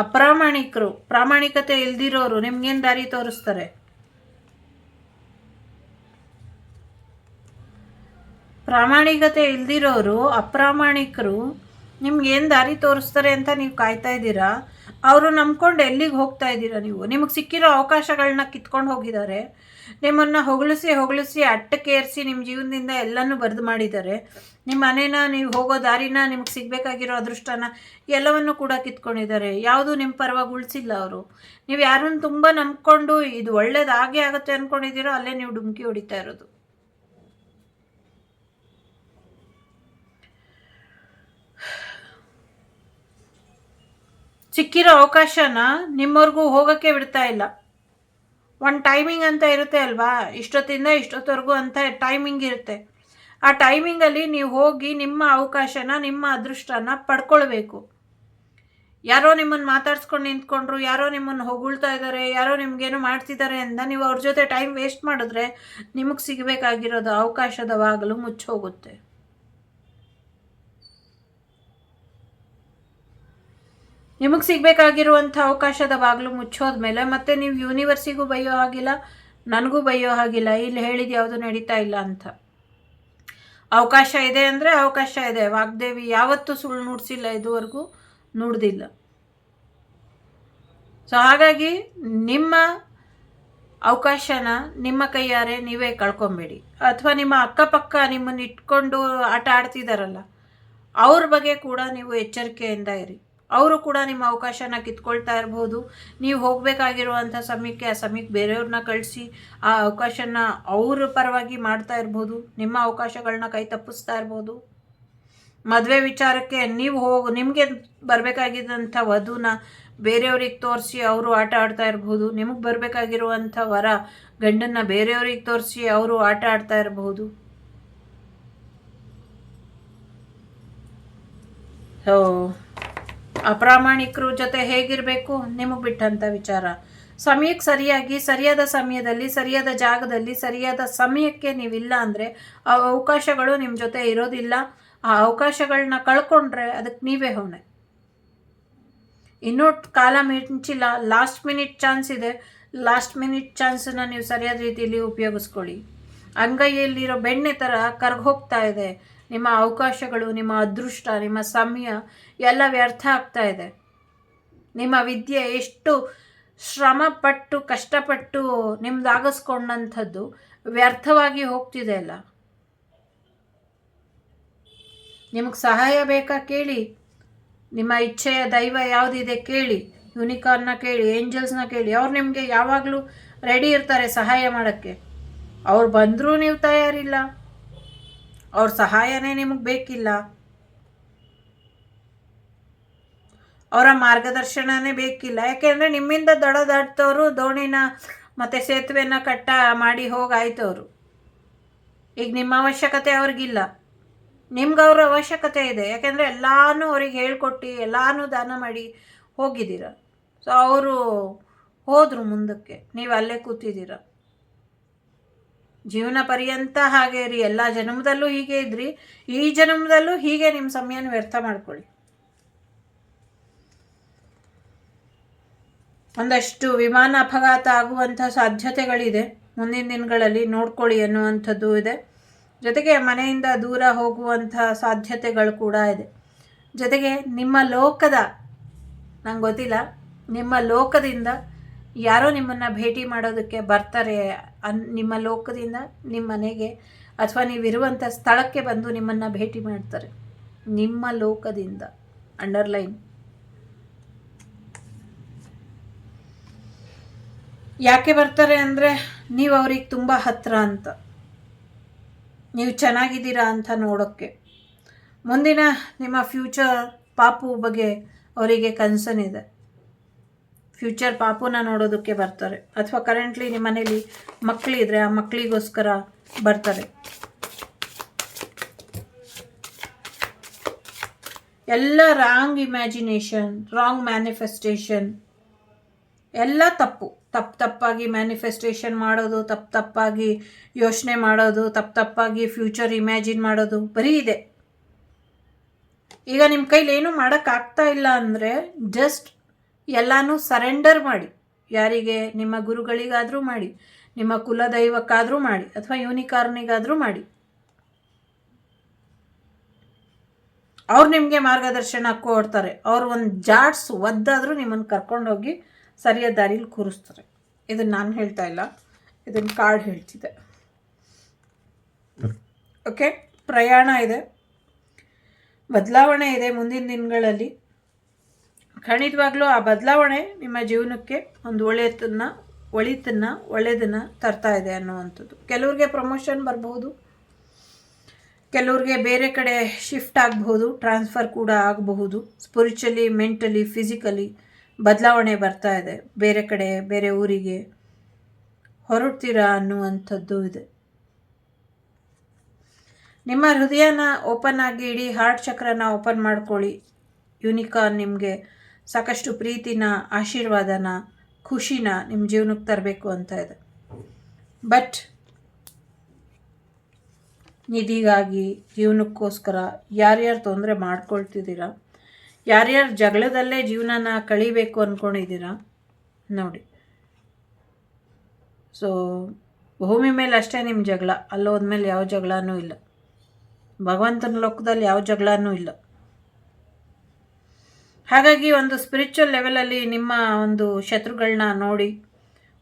ಅಪ್ರಾಮಾಣಿಕರು, ಪ್ರಾಮಾಣಿಕತೆ ಇಲ್ದಿರೋರು ನಿಮ್ಗೇನು ದಾರಿ ತೋರಿಸ್ತಾರೆ? ಪ್ರಾಮಾಣಿಕತೆ ಇಲ್ದಿರೋರು, ಅಪ್ರಾಮಾಣಿಕರು ನಿಮ್ಗೇನು ದಾರಿ ತೋರಿಸ್ತಾರೆ ಅಂತ ನೀವು ಕಾಯ್ತಾ ಇದ್ದೀರಾ. ಅವರು ನಂಬ್ಕೊಂಡು ಎಲ್ಲಿಗೆ ಹೋಗ್ತಾ ಇದ್ದೀರಾ? ನಿಮಗೆ ಸಿಕ್ಕಿರೋ ಅವಕಾಶಗಳನ್ನ ಕಿತ್ಕೊಂಡು ಹೋಗಿದ್ದಾರೆ. ನಿಮ್ಮನ್ನು ಹೊಗಳಿಸಿ ಅಟ್ಟಕ್ಕೇರಿಸಿ ನಿಮ್ಮ ಜೀವನದಿಂದ ಎಲ್ಲನೂ ಬರೆದು ಮಾಡಿದ್ದಾರೆ. ನಿಮ್ಮ ಮನೇನ, ನೀವು ಹೋಗೋ ದಾರಿನ, ನಿಮಗೆ ಸಿಗಬೇಕಾಗಿರೋ ಅದೃಷ್ಟನ ಎಲ್ಲವನ್ನು ಕೂಡ ಕಿತ್ಕೊಂಡಿದ್ದಾರೆ. ಯಾವುದು ನಿಮ್ಮ ಪರವಾಗಿ ಉಳಿಸಿಲ್ಲ ಅವರು. ನೀವು ಯಾರನ್ನು ತುಂಬ ನಂಬ್ಕೊಂಡು ಇದು ಒಳ್ಳೇದಾಗೇ ಆಗುತ್ತೆ ಅಂದ್ಕೊಂಡಿದ್ದೀರೋ ಅಲ್ಲೇ ನೀವು ಡುಮ್ಕಿ ಹೊಡಿತಾ ಇರೋದು. ಸಿಕ್ಕಿರೋ ಅವಕಾಶನ ನಿಮ್ಮವ್ರಿಗೂ ಹೋಗೋಕ್ಕೆ ಬಿಡ್ತಾ ಇಲ್ಲ. ಒಂದು ಟೈಮಿಂಗ್ ಅಂತ ಇರುತ್ತೆ ಅಲ್ವಾ, ಇಷ್ಟೊತ್ತಿಂದ ಇಷ್ಟೊತ್ತವರೆಗೂ ಅಂತ ಟೈಮಿಂಗ್ ಇರುತ್ತೆ. ಆ ಟೈಮಿಂಗಲ್ಲಿ ನೀವು ಹೋಗಿ ನಿಮ್ಮ ಅವಕಾಶನ, ನಿಮ್ಮ ಅದೃಷ್ಟನ ಪಡ್ಕೊಳ್ಬೇಕು. ಯಾರೋ ನಿಮ್ಮನ್ನು ಮಾತಾಡ್ಸ್ಕೊಂಡು ನಿಂತ್ಕೊಂಡ್ರು, ಯಾರೋ ನಿಮ್ಮನ್ನು ಹೊಗಳ್ತಾ ಇದ್ದಾರೆ, ಯಾರೋ ನಿಮ್ಗೇನು ಮಾಡ್ತಿದ್ದಾರೆ ಅಂತ ನೀವು ಅವ್ರ ಜೊತೆ ಟೈಮ್ ವೇಸ್ಟ್ ಮಾಡಿದ್ರೆ ನಿಮಗೆ ಸಿಗಬೇಕಾಗಿರೋದು ಅವಕಾಶದ ಬಾಗಿಲು ಮುಚ್ಚೋಗುತ್ತೆ. ನಿಮಗೆ ಸಿಗಬೇಕಾಗಿರುವಂಥ ಅವಕಾಶದ ಬಾಗಿಲು ಮುಚ್ಚೋದ್ಮೇಲೆ ಮತ್ತೆ ನೀವು ಯೂನಿವರ್ಸಿಗೂ ಬೈಯೋ ಹಾಗಿಲ್ಲ, ನನಗೂ ಬೈಯೋ ಹಾಗಿಲ್ಲ, ಇಲ್ಲಿ ಹೇಳಿದ ಯಾವುದು ನಡೀತಾ ಇಲ್ಲ ಅಂತ. ಅವಕಾಶ ಇದೆ ಅಂದರೆ ಅವಕಾಶ ಇದೆ. ವಾಗ್ದೇವಿ ಯಾವತ್ತೂ ಸುಳ್ಳು ನುಡಿಸಿಲ್ಲ, ಇದುವರೆಗೂ ನುಡ್ದಿಲ್ಲ. ಸೊ ಹಾಗಾಗಿ ನಿಮ್ಮ ಅವಕಾಶನ ನಿಮ್ಮ ಕೈಯಾರೆ ನೀವೇ ಕಳ್ಕೊಬೇಡಿ. ಅಥವಾ ನಿಮ್ಮ ಅಕ್ಕಪಕ್ಕ ನಿಮ್ಮನ್ನು ಇಟ್ಕೊಂಡು ಆಟ ಆಡ್ತಿದ್ದಾರಲ್ಲ ಅವ್ರ ಬಗ್ಗೆ ಕೂಡ ನೀವು ಎಚ್ಚರಿಕೆಯಿಂದ ಇರಿ. ಅವರು ಕೂಡ ನಿಮ್ಮ ಅವಕಾಶನ ಕಿತ್ಕೊಳ್ತಾ ಇರ್ಬೋದು. ನೀವು ಹೋಗಬೇಕಾಗಿರುವಂಥ ಸಮಯಕ್ಕೆ ಆ ಸಮಯಕ್ಕೆ ಬೇರೆಯವ್ರನ್ನ ಕಳಿಸಿ ಆ ಅವಕಾಶನ ಅವ್ರ ಪರವಾಗಿ ಮಾಡ್ತಾ ಇರ್ಬೋದು. ನಿಮ್ಮ ಅವಕಾಶಗಳನ್ನ ಕೈ ತಪ್ಪಿಸ್ತಾ ಇರ್ಬೋದು. ಮದುವೆ ವಿಚಾರಕ್ಕೆ ನೀವು ನಿಮಗೆ ಬರಬೇಕಾಗಿದ್ದಂಥ ವಧುನ ಬೇರೆಯವ್ರಿಗೆ ತೋರಿಸಿ ಅವರು ಆಟ ಆಡ್ತಾ ಇರ್ಬೋದು. ನಿಮಗೆ ಬರಬೇಕಾಗಿರುವಂಥ ವರ ಗಂಡನ್ನ ಬೇರೆಯವ್ರಿಗೆ ತೋರಿಸಿ ಅವರು ಆಟ ಆಡ್ತಾ ಇರಬಹುದು. ಸೊ ಅಪ್ರಾಮಾಣಿಕರ ಜೊತೆ ಹೇಗಿರಬೇಕು ನಿಮಗೆ ಬಿಟ್ಟಂಥ ವಿಚಾರ. ಸಮಯಕ್ಕೆ ಸರಿಯಾಗಿ ಸರಿಯಾದ ಸಮಯದಲ್ಲಿ ಸರಿಯಾದ ಜಾಗದಲ್ಲಿ ಸರಿಯಾದ ಸಮಯಕ್ಕೆ ನೀವಿಲ್ಲ ಅಂದರೆ ಆ ಅವಕಾಶಗಳು ನಿಮ್ಮ ಜೊತೆ ಇರೋದಿಲ್ಲ. ಆ ಅವಕಾಶಗಳನ್ನ ಕಳ್ಕೊಂಡ್ರೆ ಅದಕ್ಕೆ ನೀವೇ ಹೊಣೆ. ಇನ್ನೂ ಕಾಲ ಮಿಂಚಿಲ್ಲ, ಲಾಸ್ಟ್ ಮಿನಿಟ್ ಚಾನ್ಸ್ ಇದೆ. ಲಾಸ್ಟ್ ಮಿನಿಟ್ ಚಾನ್ಸನ್ನ ನೀವು ಸರಿಯಾದ ರೀತಿಯಲ್ಲಿ ಉಪಯೋಗಿಸ್ಕೊಳ್ಳಿ. ಅಂಗೈಯಲ್ಲಿರೋ ಬೆಣ್ಣೆ ಥರ ಕರ್ಗೋಗ್ತಾ ಇದೆ ನಿಮ್ಮ ಅವಕಾಶಗಳು, ನಿಮ್ಮ ಅದೃಷ್ಟ, ನಿಮ್ಮ ಸಮಯ ಎಲ್ಲ ವ್ಯರ್ಥ ಆಗ್ತಾ ಇದೆ. ನಿಮ್ಮ ವಿದ್ಯೆ ಎಷ್ಟು ಶ್ರಮಪಟ್ಟು ಕಷ್ಟಪಟ್ಟು ನಿಮ್ದಾಗಿಸ್ಕೊಂಡಂಥದ್ದು ವ್ಯರ್ಥವಾಗಿ ಹೋಗ್ತಿದೆ ಅಲ್ಲ. ನಿಮಗೆ ಸಹಾಯ ಬೇಕಾ ಕೇಳಿ, ನಿಮ್ಮ ಇಚ್ಛೆಯ ದೈವ ಯಾವುದಿದೆ ಕೇಳಿ, ಯೂನಿಕಾರ್ನ್ನ ಕೇಳಿ, ಏಂಜಲ್ಸ್ನ ಕೇಳಿ. ಅವ್ರು ನಿಮಗೆ ಯಾವಾಗಲೂ ರೆಡಿ ಇರ್ತಾರೆ ಸಹಾಯ ಮಾಡೋಕ್ಕೆ. ಅವ್ರು ಬಂದರೂ ನೀವು ತಯಾರಿಲ್ಲ, ಅವ್ರ ಸಹಾಯನೇ ನಿಮಗೆ ಬೇಕಿಲ್ಲ, ಅವರ ಮಾರ್ಗದರ್ಶನನೇ ಬೇಕಿಲ್ಲ. ಯಾಕೆಂದರೆ ನಿಮ್ಮಿಂದ ದಡ ದಾಟ್ತವರು ದೋಣಿನ ಮತ್ತು ಸೇತುವೆನ ಕಟ್ಟ ಮಾಡಿ ಹೋಗಾಯ್ತವರು. ಈಗ ನಿಮ್ಮ ಅವಶ್ಯಕತೆ ಅವ್ರಿಗಿಲ್ಲ, ನಿಮ್ಗೆ ಅವ್ರ ಅವಶ್ಯಕತೆ ಇದೆ. ಯಾಕೆಂದರೆ ಎಲ್ಲನೂ ಅವ್ರಿಗೆ ಹೇಳ್ಕೊಟ್ಟು ಎಲ್ಲನೂ ದಾನ ಮಾಡಿ ಹೋಗಿದ್ದೀರ. ಸೊ ಅವರು ಹೋದರು ಮುಂದಕ್ಕೆ, ನೀವು ಅಲ್ಲೇ ಕೂತಿದ್ದೀರ. ಜೀವನ ಪರ್ಯಂತ ಹಾಗೆ ಇರಿ. ಎಲ್ಲ ಜನ್ಮದಲ್ಲೂ ಹೀಗೆ ಇದ್ರಿ, ಈ ಜನ್ಮದಲ್ಲೂ ಹೀಗೆ ನಿಮ್ಮ ಸಮಯನ ವ್ಯರ್ಥ ಮಾಡ್ಕೊಳ್ಳಿ. ಒಂದಷ್ಟು ವಿಮಾನ ಅಪಘಾತ ಆಗುವಂಥ ಸಾಧ್ಯತೆಗಳಿದೆ ಮುಂದಿನ ದಿನಗಳಲ್ಲಿ, ನೋಡ್ಕೊಳ್ಳಿ ಅನ್ನುವಂಥದ್ದು ಇದೆ. ಜೊತೆಗೆ ಮನೆಯಿಂದ ದೂರ ಹೋಗುವಂಥ ಸಾಧ್ಯತೆಗಳು ಕೂಡ ಇದೆ. ಜೊತೆಗೆ ನಿಮ್ಮ ಲೋಕದ, ನಂಗೆ ಗೊತ್ತಿಲ್ಲ, ನಿಮ್ಮ ಲೋಕದಿಂದ ಯಾರೋ ನಿಮ್ಮನ್ನು ಭೇಟಿ ಮಾಡೋದಕ್ಕೆ ಬರ್ತಾರೆ. ನಿಮ್ಮ ಲೋಕದಿಂದ ನಿಮ್ಮ ಮನೆಗೆ ಅಥವಾ ನೀವಿರುವಂಥ ಸ್ಥಳಕ್ಕೆ ಬಂದು ನಿಮ್ಮನ್ನು ಭೇಟಿ ಮಾಡ್ತಾರೆ. ನಿಮ್ಮ ಲೋಕದಿಂದ, ಅಂಡರ್ಲೈನ್. ಯಾಕೆ ಬರ್ತಾರೆ ಅಂದರೆ ನೀವು ಅವ್ರಿಗೆ ತುಂಬ ಹತ್ತಿರ ಅಂತ, ನೀವು ಚೆನ್ನಾಗಿದ್ದೀರಾ ಅಂತ ನೋಡೋಕ್ಕೆ. ಮುಂದಿನ ನಿಮ್ಮ ಫ್ಯೂಚರ್ ಪಾಪು ಬಗ್ಗೆ ಅವರಿಗೆ ಕನ್ಸರ್ನ್ ಇದೆ. ಫ್ಯೂಚರ್ ಪಾಪುನ ನೋಡೋದಕ್ಕೆ ಬರ್ತಾರೆ. ಅಥವಾ ಕರೆಂಟ್ಲಿ ನಿಮ್ಮ ಮನೇಲಿ ಮಕ್ಕಳಿದ್ರೆ ಆ ಮಕ್ಕಳಿಗೋಸ್ಕರ ಬರ್ತಾರೆ. ಎಲ್ಲ ರಾಂಗ್ ಇಮ್ಯಾಜಿನೇಷನ್, ರಾಂಗ್ ಮ್ಯಾನಿಫೆಸ್ಟೇಷನ್ ಎಲ್ಲ ತಪ್ಪಾಗಿ ಮ್ಯಾನಿಫೆಸ್ಟೇಷನ್ ಮಾಡೋದು, ತಪ್ಪಾಗಿ ಯೋಚನೆ ಮಾಡೋದು, ತಪ್ಪಾಗಿ ಫ್ಯೂಚರ್ ಇಮ್ಯಾಜಿನ್ ಮಾಡೋದು ಬರೀ ಇದೆ. ಈಗ ನಿಮ್ಮ ಕೈಲಿ ಏನೂ ಮಾಡೋಕ್ಕಾಗ್ತಾ ಇಲ್ಲ ಅಂದರೆ ಜಸ್ಟ್ ಎಲ್ಲನೂ ಸರೆಂಡರ್ ಮಾಡಿ. ಯಾರಿಗೆ? ನಿಮ್ಮ ಗುರುಗಳಿಗಾದರೂ ಮಾಡಿ, ನಿಮ್ಮ ಕುಲದೈವಕ್ಕಾದರೂ ಮಾಡಿ, ಅಥವಾ ಯೂನಿಕಾರ್ನಿಗಾದರೂ ಮಾಡಿ. ಅವ್ರು ನಿಮಗೆ ಮಾರ್ಗದರ್ಶನ ಕೊಡ್ತಾರೆ. ಅವ್ರು ಒಂದು ಜಾಡ್ಸ್ ಒದ್ದಾದರೂ ನಿಮ್ಮನ್ನು ಕರ್ಕೊಂಡೋಗಿ ಸರಿಯಾದ ದಾರಿಲಿ ಕೂರಿಸ್ತಾರೆ. ಇದನ್ನು ನಾನು ಹೇಳ್ತಾ ಇಲ್ಲ, ಇದನ್ನು ಕಾರ್ಡ್ ಹೇಳ್ತಿದೆ. ಓಕೆ, ಪ್ರಯಾಣ ಇದೆ, ಬದಲಾವಣೆ ಇದೆ ಮುಂದಿನ ದಿನಗಳಲ್ಲಿ. ಖಂಡಿತವಾಗ್ಲೂ ಆ ಬದಲಾವಣೆ ನಿಮ್ಮ ಜೀವನಕ್ಕೆ ಒಂದು ಒಳ್ಳೆಯದನ್ನು ತರ್ತಾ ಇದೆ ಅನ್ನುವಂಥದ್ದು. ಕೆಲವ್ರಿಗೆ ಪ್ರಮೋಷನ್ ಬರ್ಬೋದು, ಕೆಲವ್ರಿಗೆ ಬೇರೆ ಕಡೆ ಶಿಫ್ಟ್ ಆಗಬಹುದು, ಟ್ರಾನ್ಸ್ಫರ್ ಕೂಡ ಆಗಬಹುದು. ಸ್ಪಿರಿಚುವಲಿ, ಮೆಂಟಲಿ, ಫಿಸಿಕಲಿ ಬದಲಾವಣೆ ಬರ್ತಾ ಇದೆ. ಬೇರೆ ಕಡೆ, ಬೇರೆ ಊರಿಗೆ ಹೊರಡ್ತೀರಾ ಅನ್ನುವಂಥದ್ದು ಇದೆ. ನಿಮ್ಮ ಹೃದಯನ ಓಪನ್ ಆಗಿ ಇಡಿ, ಹಾರ್ಟ್ ಚಕ್ರನ ಓಪನ್ ಮಾಡ್ಕೊಳ್ಳಿ. ಯೂನಿಕಾರ್ನ್ ನಿಮಗೆ ಸಾಕಷ್ಟು ಪ್ರೀತಿನ, ಆಶೀರ್ವಾದನ, ಖುಷಿನ ನಿಮ್ಮ ಜೀವನಕ್ಕೆ ತರಬೇಕು ಅಂತ ಇದೆ. ಬಟ್ ನಿಧಿಗಾಗಿ, ಜೀವನಕ್ಕೋಸ್ಕರ ಯಾರ್ಯಾರು ತೊಂದರೆ ಮಾಡ್ಕೊಳ್ತಿದ್ದೀರಾ, ಯಾರ್ಯಾರು ಜಗಳದಲ್ಲೇ ಜೀವನನ ಕಳಿಬೇಕು ಅಂದ್ಕೊಂಡಿದ್ದೀರಾ ನೋಡಿ. ಸೊ ಭೂಮಿ ಮೇಲೆ ಅಷ್ಟೇ ನಿಮ್ಮ ಜಗಳ, ಅಲ್ಲೋದ್ಮೇಲೆ ಯಾವ ಜಗಳನೂ ಇಲ್ಲ. ಭಗವಂತನ ಲೋಕದಲ್ಲಿ ಯಾವ ಜಗಳನೂ ಇಲ್ಲ. ಹಾಗಾಗಿ ಒಂದು ಸ್ಪಿರಿಚುವಲ್ ಲೆವೆಲಲ್ಲಿ ನಿಮ್ಮ ಒಂದು ಶತ್ರುಗಳನ್ನ ನೋಡಿ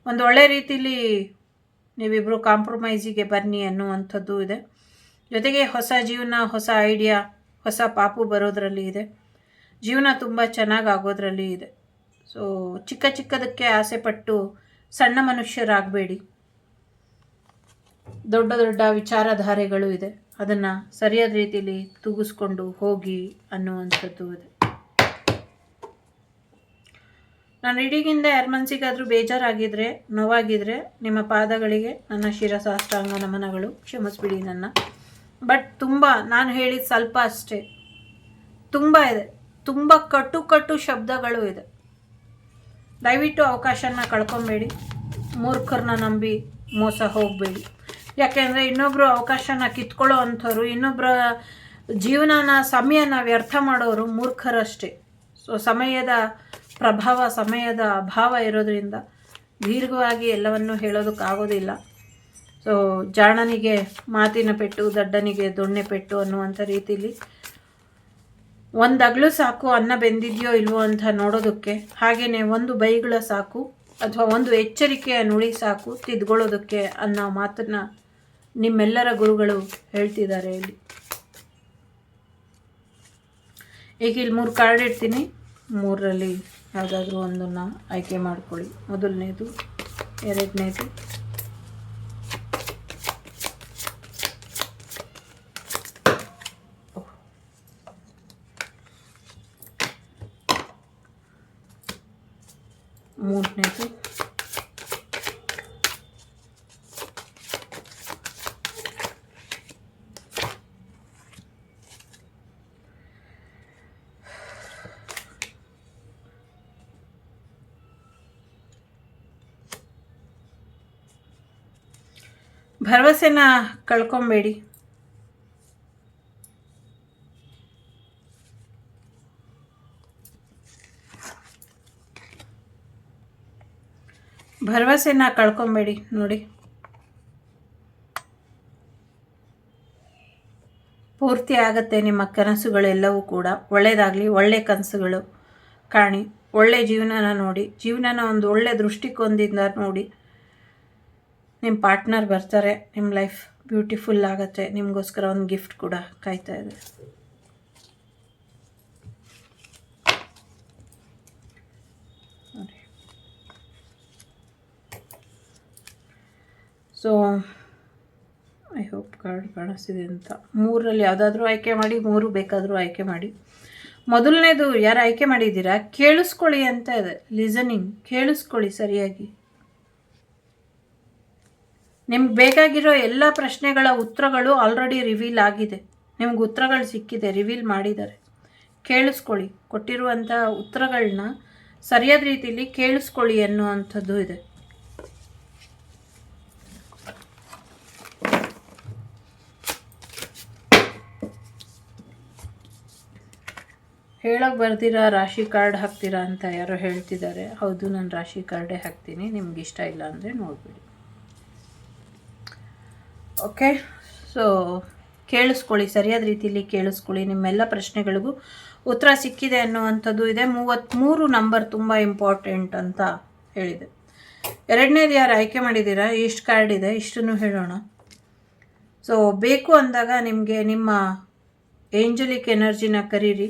ಒಂದು ಒಳ್ಳೆ ರೀತಿಲಿ ನೀವಿಬ್ಬರು ಕಾಂಪ್ರಮೈಸಿಗೆ ಬನ್ನಿ ಅನ್ನುವಂಥದ್ದು ಇದೆ. ಜೊತೆಗೆ ಹೊಸ ಜೀವನ, ಹೊಸ ಐಡಿಯಾ, ಹೊಸ ಪಾಪು ಬರೋದರಲ್ಲಿ ಇದೆ. ಜೀವನ ತುಂಬ ಚೆನ್ನಾಗಿ ಆಗೋದ್ರಲ್ಲಿ ಇದೆ. ಸೊ ಚಿಕ್ಕ ಚಿಕ್ಕದಕ್ಕೆ ಆಸೆ ಪಟ್ಟು ಸಣ್ಣ ಮನುಷ್ಯರಾಗಬೇಡಿ. ದೊಡ್ಡ ದೊಡ್ಡ ವಿಚಾರಧಾರೆಗಳು ಇದೆ, ಅದನ್ನು ಸರಿಯಾದ ರೀತಿಯಲ್ಲಿ ತೂಗಿಸ್ಕೊಂಡು ಹೋಗಿ ಅನ್ನುವಂಥದ್ದು ಇದೆ. ನಾನು ರೀಡಿಂಗಿಂದ ಯಾರ ಮನಸ್ಸಿಗಾದರೂ ಬೇಜಾರಾಗಿದ್ದರೆ, ನೋವಾಗಿದ್ದರೆ ನಿಮ್ಮ ಪಾದಗಳಿಗೆ ನನ್ನ ಶಿರಸಾಷ್ಟಾಂಗ ನಮನಗಳು. ಕ್ಷಮಿಸ್ಬಿಡಿ ನನ್ನ. ಬಟ್ ತುಂಬ ನಾನು ಹೇಳಿದ ಸ್ವಲ್ಪ ಅಷ್ಟೇ, ತುಂಬ ಇದೆ, ತುಂಬ ಕಟ್ಟು ಶಬ್ದಗಳು ಇದೆ. ದಯವಿಟ್ಟು ಅವಕಾಶನ ಕಳ್ಕೊಬೇಡಿ. ಮೂರ್ಖರನ್ನ ನಂಬಿ ಮೋಸ ಹೋಗಬೇಡಿ. ಯಾಕೆಂದರೆ ಇನ್ನೊಬ್ಬರು ಅವಕಾಶನ ಕಿತ್ಕೊಳ್ಳೋ ಅಂಥವ್ರು, ಇನ್ನೊಬ್ಬರ ಜೀವನನ, ಸಮಯನ ವ್ಯರ್ಥ ಮಾಡೋರು ಮೂರ್ಖರಷ್ಟೇ. ಸೊ ಸಮಯದ ಪ್ರಭಾವ, ಸಮಯದ ಅಭಾವ ಇರೋದ್ರಿಂದ ದೀರ್ಘವಾಗಿ ಎಲ್ಲವನ್ನೂ ಹೇಳೋದಕ್ಕಾಗೋದಿಲ್ಲ. ಸೊ ಜಾಣನಿಗೆ ಮಾತಿನ ಪೆಟ್ಟು, ದಡ್ಡನಿಗೆ ದೊಣ್ಣೆ ಪೆಟ್ಟು ಅನ್ನುವಂಥ ರೀತಿಲಿ ಒಂದು ಅಗಳು ಸಾಕು ಅನ್ನ ಬೆಂದಿದೆಯೋ ಇಲ್ವೋ ಅಂತ ನೋಡೋದಕ್ಕೆ. ಹಾಗೆಯೇ ಒಂದು ಬೈಗಳ ಸಾಕು ಅಥವಾ ಒಂದು ಎಚ್ಚರಿಕೆಯ ನುಡಿ ಸಾಕು ತಿದ್ಕೊಳ್ಳೋದಕ್ಕೆ ಅನ್ನೋ ಮಾತನ್ನು ನಿಮ್ಮೆಲ್ಲರ ಗುರುಗಳು ಹೇಳ್ತಿದ್ದಾರೆ ಇಲ್ಲಿ. ಈಗ ಇಲ್ಲಿ 3 ಕಾರ್ಡ್ ಇಡ್ತೀನಿ. 3ರಲ್ಲಿ ಯಾವುದಾದ್ರೂ ಒಂದನ್ನು ಆಯ್ಕೆ ಮಾಡ್ಕೊಳ್ಳಿ. ಮೊದಲನೇದು, ಎರಡನೇದು, ಮೂರನೇದು, ಭರವಸೆನ ಕಳ್ಕೊಬೇಡಿ. ಭರವಸೆನ ಕಳ್ಕೊಬೇಡಿ. ನೋಡಿ, ಪೂರ್ತಿ ಆಗುತ್ತೆ ನಿಮ್ಮ ಕನಸುಗಳೆಲ್ಲವೂ ಕೂಡ. ಒಳ್ಳೆಯದಾಗಲಿ, ಒಳ್ಳೆ ಕನಸುಗಳು ಕಾಣಿ, ಒಳ್ಳೆ ಜೀವನನ ನೋಡಿ, ಜೀವನನ ಒಂದು ಒಳ್ಳೆ ದೃಷ್ಟಿಕೋನದಿಂದ ನೋಡಿ. ನಿಮ್ಮ ಪಾರ್ಟ್ನರ್ ಬರ್ತಾರೆ, ನಿಮ್ಮ ಲೈಫ್ ಬ್ಯೂಟಿಫುಲ್ ಆಗುತ್ತೆ. ನಿಮಗೋಸ್ಕರ ಒಂದು ಗಿಫ್ಟ್ ಕೂಡ ಕಾಯ್ತಾ ಇದೆ. ಸೊ ಐ ಹೋಪ್ ಕಾರ್ಡ್ ಕಾಣಿಸ್ತಿದೆ ಅಂತ. 3ರಲ್ಲಿ ಯಾವುದಾದ್ರೂ ಆಯ್ಕೆ ಮಾಡಿ, 3 ಬೇಕಾದರೂ ಆಯ್ಕೆ ಮಾಡಿ. ಮೊದಲನೇದು ಯಾರು ಆಯ್ಕೆ ಮಾಡಿದ್ದೀರಾ, ಕೇಳಿಸ್ಕೊಳ್ಳಿ ಅಂತ ಇದೆ. ಲಿಸನಿಂಗ್, ಕೇಳಿಸ್ಕೊಳ್ಳಿ ಸರಿಯಾಗಿ. ನಿಮ್ಗೆ ಬೇಕಾಗಿರೋ ಎಲ್ಲ ಪ್ರಶ್ನೆಗಳ ಉತ್ತರಗಳು ಆಲ್ರೆಡಿ ರಿವೀಲ್ ಆಗಿದೆ. ನಿಮ್ಗೆ ಉತ್ತರಗಳು ಸಿಕ್ಕಿದೆ, ರಿವೀಲ್ ಮಾಡಿದ್ದಾರೆ. ಕೇಳಿಸ್ಕೊಳ್ಳಿ, ಕೊಟ್ಟಿರುವಂಥ ಉತ್ತರಗಳನ್ನ ಸರಿಯಾದ ರೀತಿಯಲ್ಲಿ ಕೇಳಿಸ್ಕೊಳ್ಳಿ ಅನ್ನುವಂಥದ್ದು ಇದೆ. ಹೇಳೋಕೆ ಬರ್ದಿರಾ ರಾಶಿ ಕಾರ್ಡ್ ಹಾಕ್ತೀರಾ ಅಂತ ಯಾರೋ ಹೇಳ್ತಿದ್ದಾರೆ. ಹೌದು, ನಾನು ರಾಶಿ ಕಾರ್ಡೇ ಹಾಕ್ತೀನಿ. ನಿಮ್ಗೆ ಇಷ್ಟ ಇಲ್ಲ ಅಂದರೆ ನೋಡ್ಬಿಡಿ. ಓಕೆ, ಸೊ ಕೇಳಿಸ್ಕೊಳ್ಳಿ, ಸರಿಯಾದ ರೀತಿಯಲ್ಲಿ ಕೇಳಿಸ್ಕೊಳ್ಳಿ. ನಿಮ್ಮೆಲ್ಲ ಪ್ರಶ್ನೆಗಳಿಗೂ ಉತ್ತರ ಸಿಕ್ಕಿದೆ ಅನ್ನುವಂಥದ್ದು ಇದೆ. 33 ನಂಬರ್ ತುಂಬ ಇಂಪಾರ್ಟೆಂಟ್ ಅಂತ ಹೇಳಿದೆ. ಎರಡನೇದು ಯಾರು ಆಯ್ಕೆ ಮಾಡಿದ್ದೀರಾ, ಇಷ್ಟು ಕಾರ್ಡ್ ಇದೆ, ಇಷ್ಟನ್ನು ಹೇಳೋಣ. ಸೊ ಬೇಕು ಅಂದಾಗ ನಿಮಗೆ ನಿಮ್ಮ ಏಂಜಲಿಕ್ ಎನರ್ಜಿನ ಕರೀರಿ.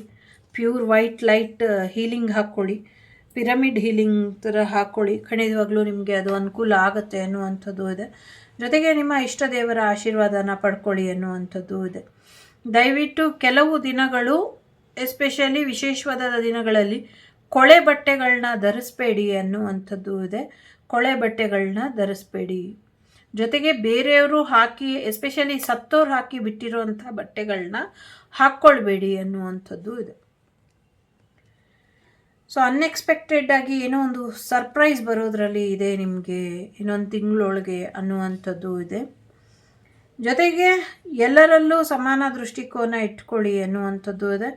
ಪ್ಯೂರ್ ವೈಟ್ ಲೈಟ್ ಹೀಲಿಂಗ್ ಹಾಕ್ಕೊಳ್ಳಿ, ಪಿರಮಿಡ್ ಹೀಲಿಂಗ್ ಥರ ಹಾಕ್ಕೊಳ್ಳಿ. ಖಂಡಿತವಾಗ್ಲೂ ನಿಮಗೆ ಅದು ಅನುಕೂಲ ಆಗುತ್ತೆ ಅನ್ನುವಂಥದ್ದು ಇದೆ. ಜೊತೆಗೆ ನಿಮ್ಮ ಇಷ್ಟ ದೇವರ ಆಶೀರ್ವಾದನ ಪಡ್ಕೊಳ್ಳಿ ಅನ್ನುವಂಥದ್ದು ಇದೆ. ದಯವಿಟ್ಟು ಕೆಲವು ದಿನಗಳು, ಎಸ್ಪೆಷಲಿ ವಿಶೇಷವಾದ ದಿನಗಳಲ್ಲಿ ಕೊಳೆ ಬಟ್ಟೆಗಳನ್ನ ಧರಿಸ್ಬೇಡಿ ಅನ್ನುವಂಥದ್ದು ಇದೆ. ಕೊಳೆ ಬಟ್ಟೆಗಳನ್ನ ಧರಿಸ್ಬೇಡಿ. ಜೊತೆಗೆ ಬೇರೆಯವರು ಹಾಕಿ, ಎಸ್ಪೆಷಲಿ ಸತ್ತೋರು ಹಾಕಿ ಬಿಟ್ಟಿರೋಂಥ ಬಟ್ಟೆಗಳನ್ನ ಹಾಕ್ಕೊಳ್ಬೇಡಿ ಅನ್ನುವಂಥದ್ದು ಇದೆ. ಸೊ ಅನ್ಎಕ್ಸ್ಪೆಕ್ಟೆಡ್ಡಾಗಿ ಏನೋ ಒಂದು ಸರ್ಪ್ರೈಸ್ ಬರೋದ್ರಲ್ಲಿ ಇದೆ ನಿಮಗೆ ಇನ್ನೊಂದು ತಿಂಗಳೊಳಗೆ ಅನ್ನುವಂಥದ್ದು ಇದೆ. ಜೊತೆಗೆ ಎಲ್ಲರಲ್ಲೂ ಸಮಾನ ದೃಷ್ಟಿಕೋನ ಇಟ್ಕೊಳ್ಳಿ ಅನ್ನುವಂಥದ್ದು ಇದೆ.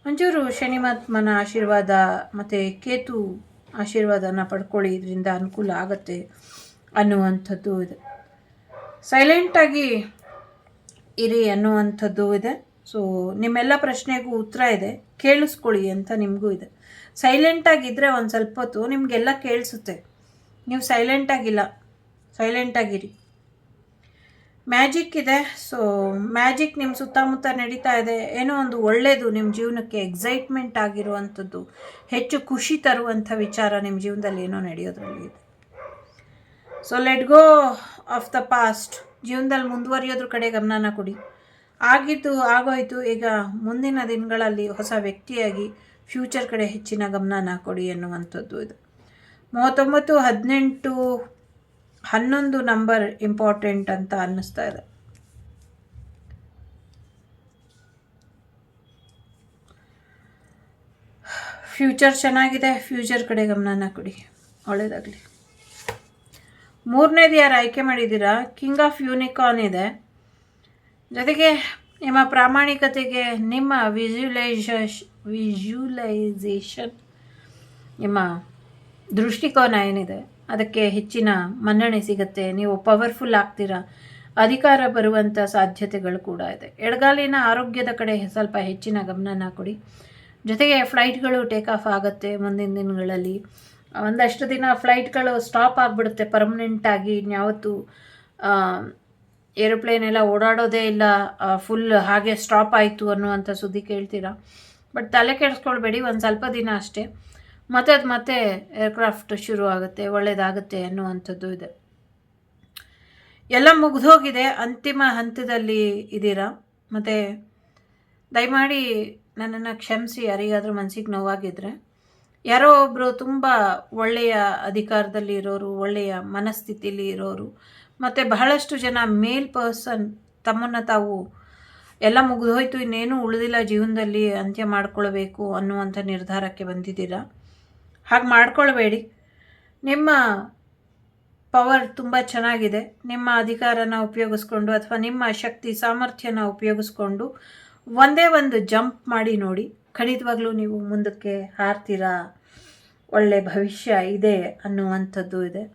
ಒಂಚೂರು ಶನಿಮಾತ್ಮನ ಆಶೀರ್ವಾದ ಮತ್ತು ಕೇತು ಆಶೀರ್ವಾದನ ಪಡ್ಕೊಳ್ಳಿ, ಇದರಿಂದ ಅನುಕೂಲ ಆಗುತ್ತೆ ಅನ್ನುವಂಥದ್ದು ಇದೆ. ಸೈಲೆಂಟಾಗಿ ಇರಿ ಅನ್ನುವಂಥದ್ದು ಇದೆ. ಸೊ ನಿಮ್ಮೆಲ್ಲ ಪ್ರಶ್ನೆಗೂ ಉತ್ತರ ಇದೆ, ಕೇಳಿಸ್ಕೊಳ್ಳಿ ಅಂತ ನಿಮಗೂ ಇದೆ. ಸೈಲೆಂಟಾಗಿದ್ದರೆ ಒಂದು ಸ್ವಲ್ಪ ಹೊತ್ತು ನಿಮಗೆಲ್ಲ ಕೇಳಿಸುತ್ತೆ. ನೀವು ಸೈಲೆಂಟಾಗಿಲ್ಲ, ಸೈಲೆಂಟಾಗಿರಿ. ಮ್ಯಾಜಿಕ್ ಇದೆ. ಸೊ ಮ್ಯಾಜಿಕ್ ನಿಮ್ಮ ಸುತ್ತಮುತ್ತ ನಡೀತಾ ಇದೆ. ಏನೋ ಒಂದು ಒಳ್ಳೆಯದು ನಿಮ್ಮ ಜೀವನಕ್ಕೆ ಎಕ್ಸೈಟ್ಮೆಂಟ್ ಆಗಿರುವಂಥದ್ದು, ಹೆಚ್ಚು ಖುಷಿ ತರುವಂಥ ವಿಚಾರ ನಿಮ್ಮ ಜೀವನದಲ್ಲಿ ಏನೋ ನಡೆಯೋದ್ರಲ್ಲಿ ಇದೆ. So let go of the past. ಜೀವನದಲ್ಲಿ ಮುಂದುವರಿಯೋದ್ರ ಕಡೆ ಗಮನನ ಕೊಡಿ. ಆಗಿದ್ದು ಆಗೋಯ್ತು, ಈಗ ಮುಂದಿನ ದಿನಗಳಲ್ಲಿ ಹೊಸ ವ್ಯಕ್ತಿಯಾಗಿ ಫ್ಯೂಚರ್ ಕಡೆ ಹೆಚ್ಚಿನ ಗಮನನ ಕೊಡಿ ಅನ್ನುವಂಥದ್ದು ಇದು. 39, 18, 11 ನಂಬರ್ ಇಂಪಾರ್ಟೆಂಟ್ ಅಂತ ಅನ್ನಿಸ್ತಾ ಇದೆ. ಫ್ಯೂಚರ್ ಚೆನ್ನಾಗಿದೆ, ಫ್ಯೂಚರ್ ಕಡೆ ಗಮನನ ಕೊಡಿ, ಒಳ್ಳೆಯದಾಗಲಿ. 3ನೇದು ಯಾರು ಆಯ್ಕೆ ಮಾಡಿದ್ದೀರಾ, ಕಿಂಗ್ ಆಫ್ ಯೂನಿಕಾರ್ನ್ ಇದೆ. ಜೊತೆಗೆ ನಿಮ್ಮ ಪ್ರಾಮಾಣಿಕತೆಗೆ, ನಿಮ್ಮ ವಿಜುವಲೈಸೇಷನ್, ನಿಮ್ಮ ದೃಷ್ಟಿಕೋನ ಏನಿದೆ ಅದಕ್ಕೆ ಹೆಚ್ಚಿನ ಮನ್ನಣೆ ಸಿಗುತ್ತೆ. ನೀವು ಪವರ್ಫುಲ್ ಆಗ್ತೀರಾ, ಅಧಿಕಾರ ಬರುವಂಥ ಸಾಧ್ಯತೆಗಳು ಕೂಡ ಇದೆ. ಎಡಗಾಲಿನ ಆರೋಗ್ಯದ ಕಡೆ ಸ್ವಲ್ಪ ಹೆಚ್ಚಿನ ಗಮನನ ಕೊಡಿ. ಜೊತೆಗೆ ಫ್ಲೈಟ್ಗಳು ಟೇಕ್ ಆಫ್ ಆಗುತ್ತೆ ಮುಂದಿನ ದಿನಗಳಲ್ಲಿ. ಒಂದಷ್ಟು ದಿನ ಫ್ಲೈಟ್ಗಳು ಸ್ಟಾಪ್ ಆಗಿಬಿಡುತ್ತೆ ಪರ್ಮನೆಂಟಾಗಿ. ಇನ್ಯಾವತ್ತು ಏರೋಪ್ಲೇನ್ ಎಲ್ಲ ಓಡಾಡೋದೇ ಇಲ್ಲ, ಫುಲ್ ಹಾಗೆ ಸ್ಟಾಪ್ ಆಯಿತು ಅನ್ನುವಂಥ ಸುದ್ದಿ ಕೇಳ್ತೀರಾ. ಬಟ್ ತಲೆ ಕೆಡಿಸ್ಕೊಳ್ಬೇಡಿ, ಒಂದು ಸ್ವಲ್ಪ ದಿನ ಅಷ್ಟೇ, ಮತ್ತೆ ಏರ್ಕ್ರಾಫ್ಟ್ ಶುರು ಆಗುತ್ತೆ, ಒಳ್ಳೆಯದಾಗುತ್ತೆ ಅನ್ನುವಂಥದ್ದು ಇದೆ. ಎಲ್ಲ ಮುಗಿದೋಗಿದೆ, ಅಂತಿಮ ಹಂತದಲ್ಲಿ ಇದ್ದೀರಾ. ಮತ್ತು ದಯಮಾಡಿ ನನ್ನನ್ನು ಕ್ಷಮಿಸಿ, ಯಾರಿಗಾದರೂ ಮನಸ್ಸಿಗೆ ನೋವಾಗಿದ್ದರೆ. ಯಾರೋ ಒಬ್ಬರು ತುಂಬ ಒಳ್ಳೆಯ ಅಧಿಕಾರದಲ್ಲಿ ಇರೋರು, ಒಳ್ಳೆಯ ಮನಸ್ಥಿತಿಲಿ ಇರೋರು, ಮತ್ತು ಬಹಳಷ್ಟು ಜನ ಮೇಲ್ ಪರ್ಸನ್ ತಮ್ಮನ್ನು ತಾವು ಎಲ್ಲ ಮುಗಿದೋಯ್ತು, ಇನ್ನೇನು ಉಳಿದಿಲ್ಲ ಜೀವನದಲ್ಲಿ, ಅಂತ್ಯ ಮಾಡ್ಕೊಳ್ಬೇಕು ಅನ್ನುವಂಥ ನಿರ್ಧಾರಕ್ಕೆ ಬಂದಿದ್ದೀರಾ. ಹಾಗೆ ಮಾಡ್ಕೊಳ್ಬೇಡಿ. ನಿಮ್ಮ ಪವರ್ ತುಂಬ ಚೆನ್ನಾಗಿದೆ. ನಿಮ್ಮ ಅಧಿಕಾರನ ಉಪಯೋಗಿಸ್ಕೊಂಡು ಅಥವಾ ನಿಮ್ಮ ಶಕ್ತಿ ಸಾಮರ್ಥ್ಯನ ಉಪಯೋಗಿಸ್ಕೊಂಡು ಒಂದೇ ಒಂದು ಜಂಪ್ ಮಾಡಿ ನೋಡಿ, ಖಂಡಿತವಾಗ್ಲೂ ನೀವು ಮುಂದಕ್ಕೆ ಹಾರ್ತೀರಾ, ಒಳ್ಳೆ ಭವಿಷ್ಯ ಇದೆ ಅನ್ನುವಂಥದ್ದು ಇದೆ.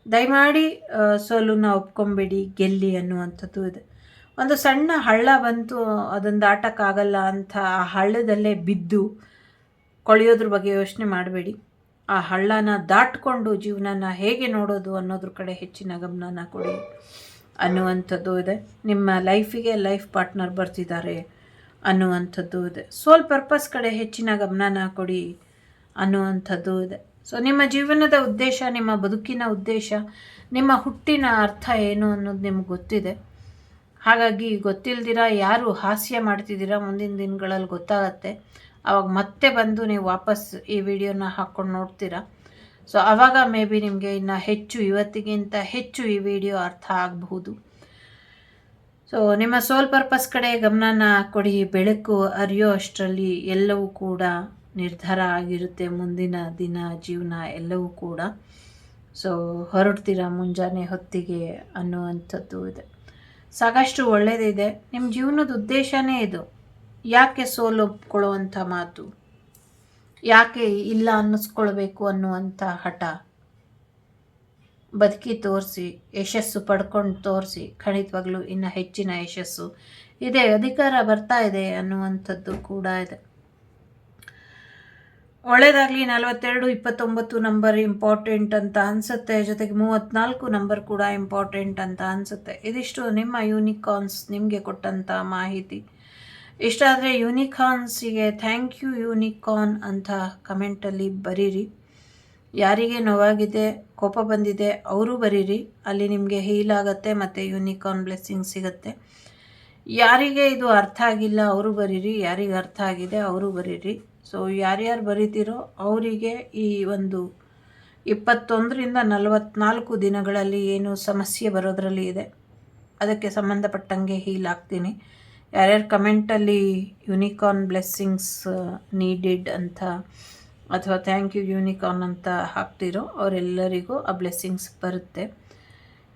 ದಯಮಾಡಿ ಸೋಲನ್ನ ಒಪ್ಕೊಂಬೇಡಿ, ಗೆಲ್ಲಿ ಅನ್ನುವಂಥದ್ದು ಇದೆ. ಒಂದು ಸಣ್ಣ ಹಳ್ಳ ಬಂತು, ಅದನ್ನು ದಾಟಕ್ಕಾಗಲ್ಲ ಅಂತ ಆ ಹಳ್ಳದಲ್ಲೇ ಬಿದ್ದು ಕೊಳೆಯೋದ್ರ ಬಗ್ಗೆ ಯೋಚನೆ ಮಾಡಬೇಡಿ. ಆ ಹಳ್ಳನ ದಾಟ್ಕೊಂಡು ಜೀವನನ ಹೇಗೆ ನೋಡೋದು ಅನ್ನೋದ್ರ ಕಡೆ ಹೆಚ್ಚಿನ ಗಮನನ ಕೊಡಿ ಅನ್ನುವಂಥದ್ದು ಇದೆ. ನಿಮ್ಮ ಲೈಫಿಗೆ ಲೈಫ್ ಪಾರ್ಟ್ನರ್ ಬರ್ತಿದ್ದಾರೆ ಅನ್ನುವಂಥದ್ದು ಇದೆ. ಸೋಲ್ ಪರ್ಪಸ್ ಕಡೆ ಹೆಚ್ಚಿನ ಗಮನನ ಕೊಡಿ ಅನ್ನುವಂಥದ್ದು ಇದೆ. ಸೊ ನಿಮ್ಮ ಜೀವನದ ಉದ್ದೇಶ, ನಿಮ್ಮ ಬದುಕಿನ ಉದ್ದೇಶ, ನಿಮ್ಮ ಹುಟ್ಟಿನ ಅರ್ಥ ಏನು ಅನ್ನೋದು ನಿಮ್ಗೆ ಗೊತ್ತಿದೆ. ಹಾಗಾಗಿ ಗೊತ್ತಿಲ್ದಿರ ಯಾರು ಹಾಸ್ಯ ಮಾಡ್ತಿದ್ದೀರಾ ಮುಂದಿನ ದಿನಗಳಲ್ಲಿ ಗೊತ್ತಾಗತ್ತೆ. ಆವಾಗ ಮತ್ತೆ ಬಂದು ನೀವು ವಾಪಸ್ ಈ ವಿಡಿಯೋನ ಹಾಕ್ಕೊಂಡು ನೋಡ್ತೀರಾ. ಸೊ ಆವಾಗ ಮೇ ಬಿ ನಿಮಗೆ ಇನ್ನು ಹೆಚ್ಚು, ಇವತ್ತಿಗಿಂತ ಹೆಚ್ಚು ಈ ವಿಡಿಯೋ ಅರ್ಥ ಆಗಬಹುದು. ಸೊ ನಿಮ್ಮ ಸೋಲ್ ಪರ್ಪಸ್ ಕಡೆ ಗಮನನ ಕೊಡಿ. ಬೆಳಕು ಅರಿಯೋ ಅಷ್ಟರಲ್ಲಿ ಎಲ್ಲವೂ ಕೂಡ ನಿರ್ಧಾರ ಆಗಿರುತ್ತೆ, ಮುಂದಿನ ದಿನ ಜೀವನ ಎಲ್ಲವೂ ಕೂಡ. ಸೊ ಹೊರಡ್ತೀರಾ ಮುಂಜಾನೆ ಹೊತ್ತಿಗೆ ಅನ್ನುವಂಥದ್ದು ಇದೆ. ಸಾಕಷ್ಟು ಒಳ್ಳೆಯದಿದೆ. ನಿಮ್ಮ ಜೀವನದ ಉದ್ದೇಶನೇ ಇದು. ಯಾಕೆ ಸೋಲೊಪ್ಕೊಳ್ಳುವಂಥ ಮಾತು, ಯಾಕೆ ಇಲ್ಲ ಅನ್ನಿಸ್ಕೊಳ್ಬೇಕು ಅನ್ನುವಂಥ ಹಠ, ಬದುಕಿ ತೋರಿಸಿ, ಯಶಸ್ಸು ಪಡ್ಕೊಂಡು ತೋರಿಸಿ, ಖಂಡಿತವಾಗ್ಲೂ ಇನ್ನು ಹೆಚ್ಚಿನ ಯಶಸ್ಸು ಇದೆ, ಅಧಿಕಾರ ಬರ್ತಾ ಇದೆ ಅನ್ನುವಂಥದ್ದು ಕೂಡ ಇದೆ. ಒಳ್ಳೆಯದಾಗಲಿ. 42, 29 ನಂಬರ್ ಇಂಪಾರ್ಟೆಂಟ್ ಅಂತ ಅನಿಸುತ್ತೆ. ಜೊತೆಗೆ 34 ನಂಬರ್ ಕೂಡ ಇಂಪಾರ್ಟೆಂಟ್ ಅಂತ ಅನಿಸುತ್ತೆ. ಇದಿಷ್ಟು ನಿಮ್ಮ ಯೂನಿಕಾರ್ನ್ಸ್ ನಿಮಗೆ ಕೊಟ್ಟಂಥ ಮಾಹಿತಿ. ಇಷ್ಟ ಆದರೆ ಯೂನಿಕಾರ್ನ್ಸಿಗೆ ಥ್ಯಾಂಕ್ ಯು ಯೂನಿಕಾರ್ನ್ ಅಂತ ಕಮೆಂಟಲ್ಲಿ ಬರೀರಿ. ಯಾರಿಗೆ ನೋವಾಗಿದೆ, ಕೋಪ ಬಂದಿದೆ ಅವರು ಬರೀರಿ, ಅಲ್ಲಿ ನಿಮಗೆ ಹೀಲ್ ಆಗುತ್ತೆ ಮತ್ತು ಯೂನಿಕಾರ್ನ್ ಬ್ಲೆಸ್ಸಿಂಗ್ ಸಿಗುತ್ತೆ. ಯಾರಿಗೆ ಇದು ಅರ್ಥ ಆಗಿಲ್ಲ ಅವರು ಬರೀರಿ, ಯಾರಿಗೆ ಅರ್ಥ ಆಗಿದೆ ಅವರು ಬರೀರಿ. ಸೊ ಯಾರ್ಯಾರು ಬರೀತಿರೋ ಅವರಿಗೆ ಈ ಒಂದು 21ರಿಂದ 44 ದಿನಗಳಲ್ಲಿ ಏನು ಸಮಸ್ಯೆ ಬರೋದರಲ್ಲಿ ಇದೆ ಅದಕ್ಕೆ ಸಂಬಂಧಪಟ್ಟಂಗೆ ಹೀಲ್ ಆಗ್ತೀನಿ. ಯಾರ್ಯಾರು ಕಮೆಂಟಲ್ಲಿ ಯೂನಿಕಾರ್ನ್ ಬ್ಲೆಸ್ಸಿಂಗ್ಸ್ ನೀಡೆಡ್ ಅಂತ ಅಥವಾ ಥ್ಯಾಂಕ್ ಯು ಯೂನಿಕಾರ್ನ್ ಅಂತ ಹಾಕ್ತಿರೋ ಅವರೆಲ್ಲರಿಗೂ ಆ ಬ್ಲೆಸ್ಸಿಂಗ್ಸ್ ಬರುತ್ತೆ.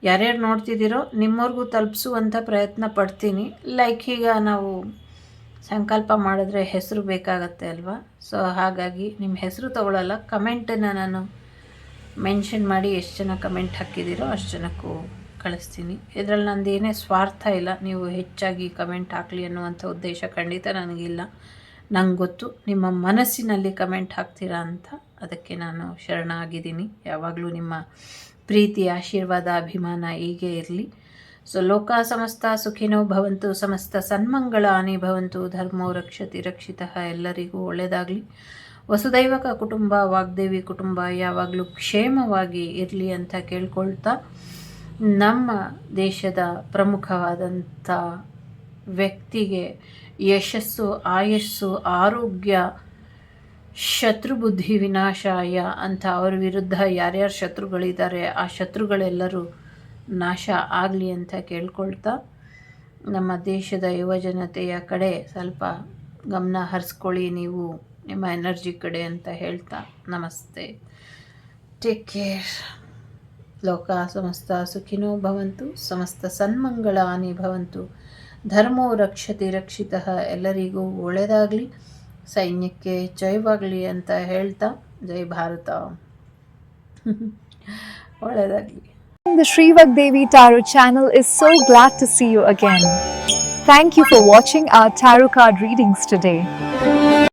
ಯಾರ್ಯಾರು ನೋಡ್ತಿದ್ದೀರೋ ನಿಮ್ಮವ್ರಿಗೂ ತಲುಪಿಸುವಂಥ ಪ್ರಯತ್ನ ಪಡ್ತೀನಿ. ಲೈಕ್ ಈಗ ನಾವು ಸಂಕಲ್ಪ ಮಾಡಿದ್ರೆ ಹೆಸರು ಬೇಕಾಗತ್ತೆ ಅಲ್ವಾ, ಸೊ ಹಾಗಾಗಿ ನಿಮ್ಮ ಹೆಸರು ತೊಗೊಳ್ಳಲ್ಲ, ಕಮೆಂಟನ್ನು ನಾನು ಮೆನ್ಷನ್ ಮಾಡಿ ಎಷ್ಟು ಜನ ಕಮೆಂಟ್ ಹಾಕಿದ್ದೀರೋ ಅಷ್ಟು ಜನಕ್ಕೂ ಕಳಿಸ್ತೀನಿ. ಇದರಲ್ಲಿ ನಂದು ಏನೇ ಸ್ವಾರ್ಥ ಇಲ್ಲ, ನೀವು ಹೆಚ್ಚಾಗಿ ಕಮೆಂಟ್ ಹಾಕಲಿ ಅನ್ನುವಂಥ ಉದ್ದೇಶ ಖಂಡಿತ ನನಗಿಲ್ಲ. ನಂಗೆ ಗೊತ್ತು ನಿಮ್ಮ ಮನಸ್ಸಿನಲ್ಲಿ ಕಮೆಂಟ್ ಹಾಕ್ತೀರಾ ಅಂತ, ಅದಕ್ಕೆ ನಾನು ಶರಣಾಗಿದ್ದೀನಿ. ಯಾವಾಗಲೂ ನಿಮ್ಮ ಪ್ರೀತಿ, ಆಶೀರ್ವಾದ, ಅಭಿಮಾನ ಹೀಗೆ ಇರಲಿ. ಸೊ ಲೋಕ ಸಮಸ್ತ ಸುಖಿನೋ ಭವಂತು, ಸಮಸ್ತ ಸನ್ಮಂಗಳಾನಿ ಭವಂತು, ಧರ್ಮೋ ರಕ್ಷತಿ ರಕ್ಷಿತಃ, ಎಲ್ಲರಿಗೂ ಒಳ್ಳೆಯದಾಗಲಿ. ವಸುದೈವಕ ಕುಟುಂಬ, ವಾಗ್ದೇವಿ ಕುಟುಂಬ ಯಾವಾಗಲೂ ಕ್ಷೇಮವಾಗಿ ಇರಲಿ ಅಂತ ಕೇಳ್ಕೊಳ್ತಾ, ನಮ್ಮ ದೇಶದ ಪ್ರಮುಖವಾದಂಥ ವ್ಯಕ್ತಿಗೆ ಯಶಸ್ಸು, ಆಯಸ್ಸು, ಆರೋಗ್ಯ, ಶತ್ರುಬುದ್ಧಿ ವಿನಾಶಾಯ ಅಂತ ಅವ್ರ ವಿರುದ್ಧ ಯಾರ್ಯಾರು ಶತ್ರುಗಳಿದ್ದಾರೆ ಆ ಶತ್ರುಗಳೆಲ್ಲರೂ ನಾಶ ಆಗಲಿ ಅಂತ ಕೇಳ್ಕೊಳ್ತಾ, ನಮ್ಮ ದೇಶದ ಯುವಜನತೆಯ ಕಡೆ ಸ್ವಲ್ಪ ಗಮನ ಹರಿಸ್ಕೊಳ್ಳಿ ನೀವು ನಿಮ್ಮ ಎನರ್ಜಿ ಕಡೆ ಅಂತ ಹೇಳ್ತಾ ನಮಸ್ತೆ, ಟೇಕ್ ಕೇರ್. ಲೋಕ ಸಮಸ್ತ ಸುಖಿನೋ ಭವಂತು, ಸಮಸ್ತ ಸನ್ಮಂಗಳಾನಿ ಭವಂತು, ಧರ್ಮೋ ರಕ್ಷತಿ ರಕ್ಷಿತಃ, ಎಲ್ಲರಿಗೂ ಒಳ್ಳೆಯದಾಗಲಿ, ಸೈನ್ಯಕ್ಕೆ ಜಯವಾಗಲಿ ಅಂತ ಹೇಳ್ತಾ, ಜೈ ಭಾರತ. ಒಳ್ಳೆಯದಾಗಲಿ. The Sri Vagdevi Tarot channel is so glad to see you again. Thank you for watching our tarot card readings today.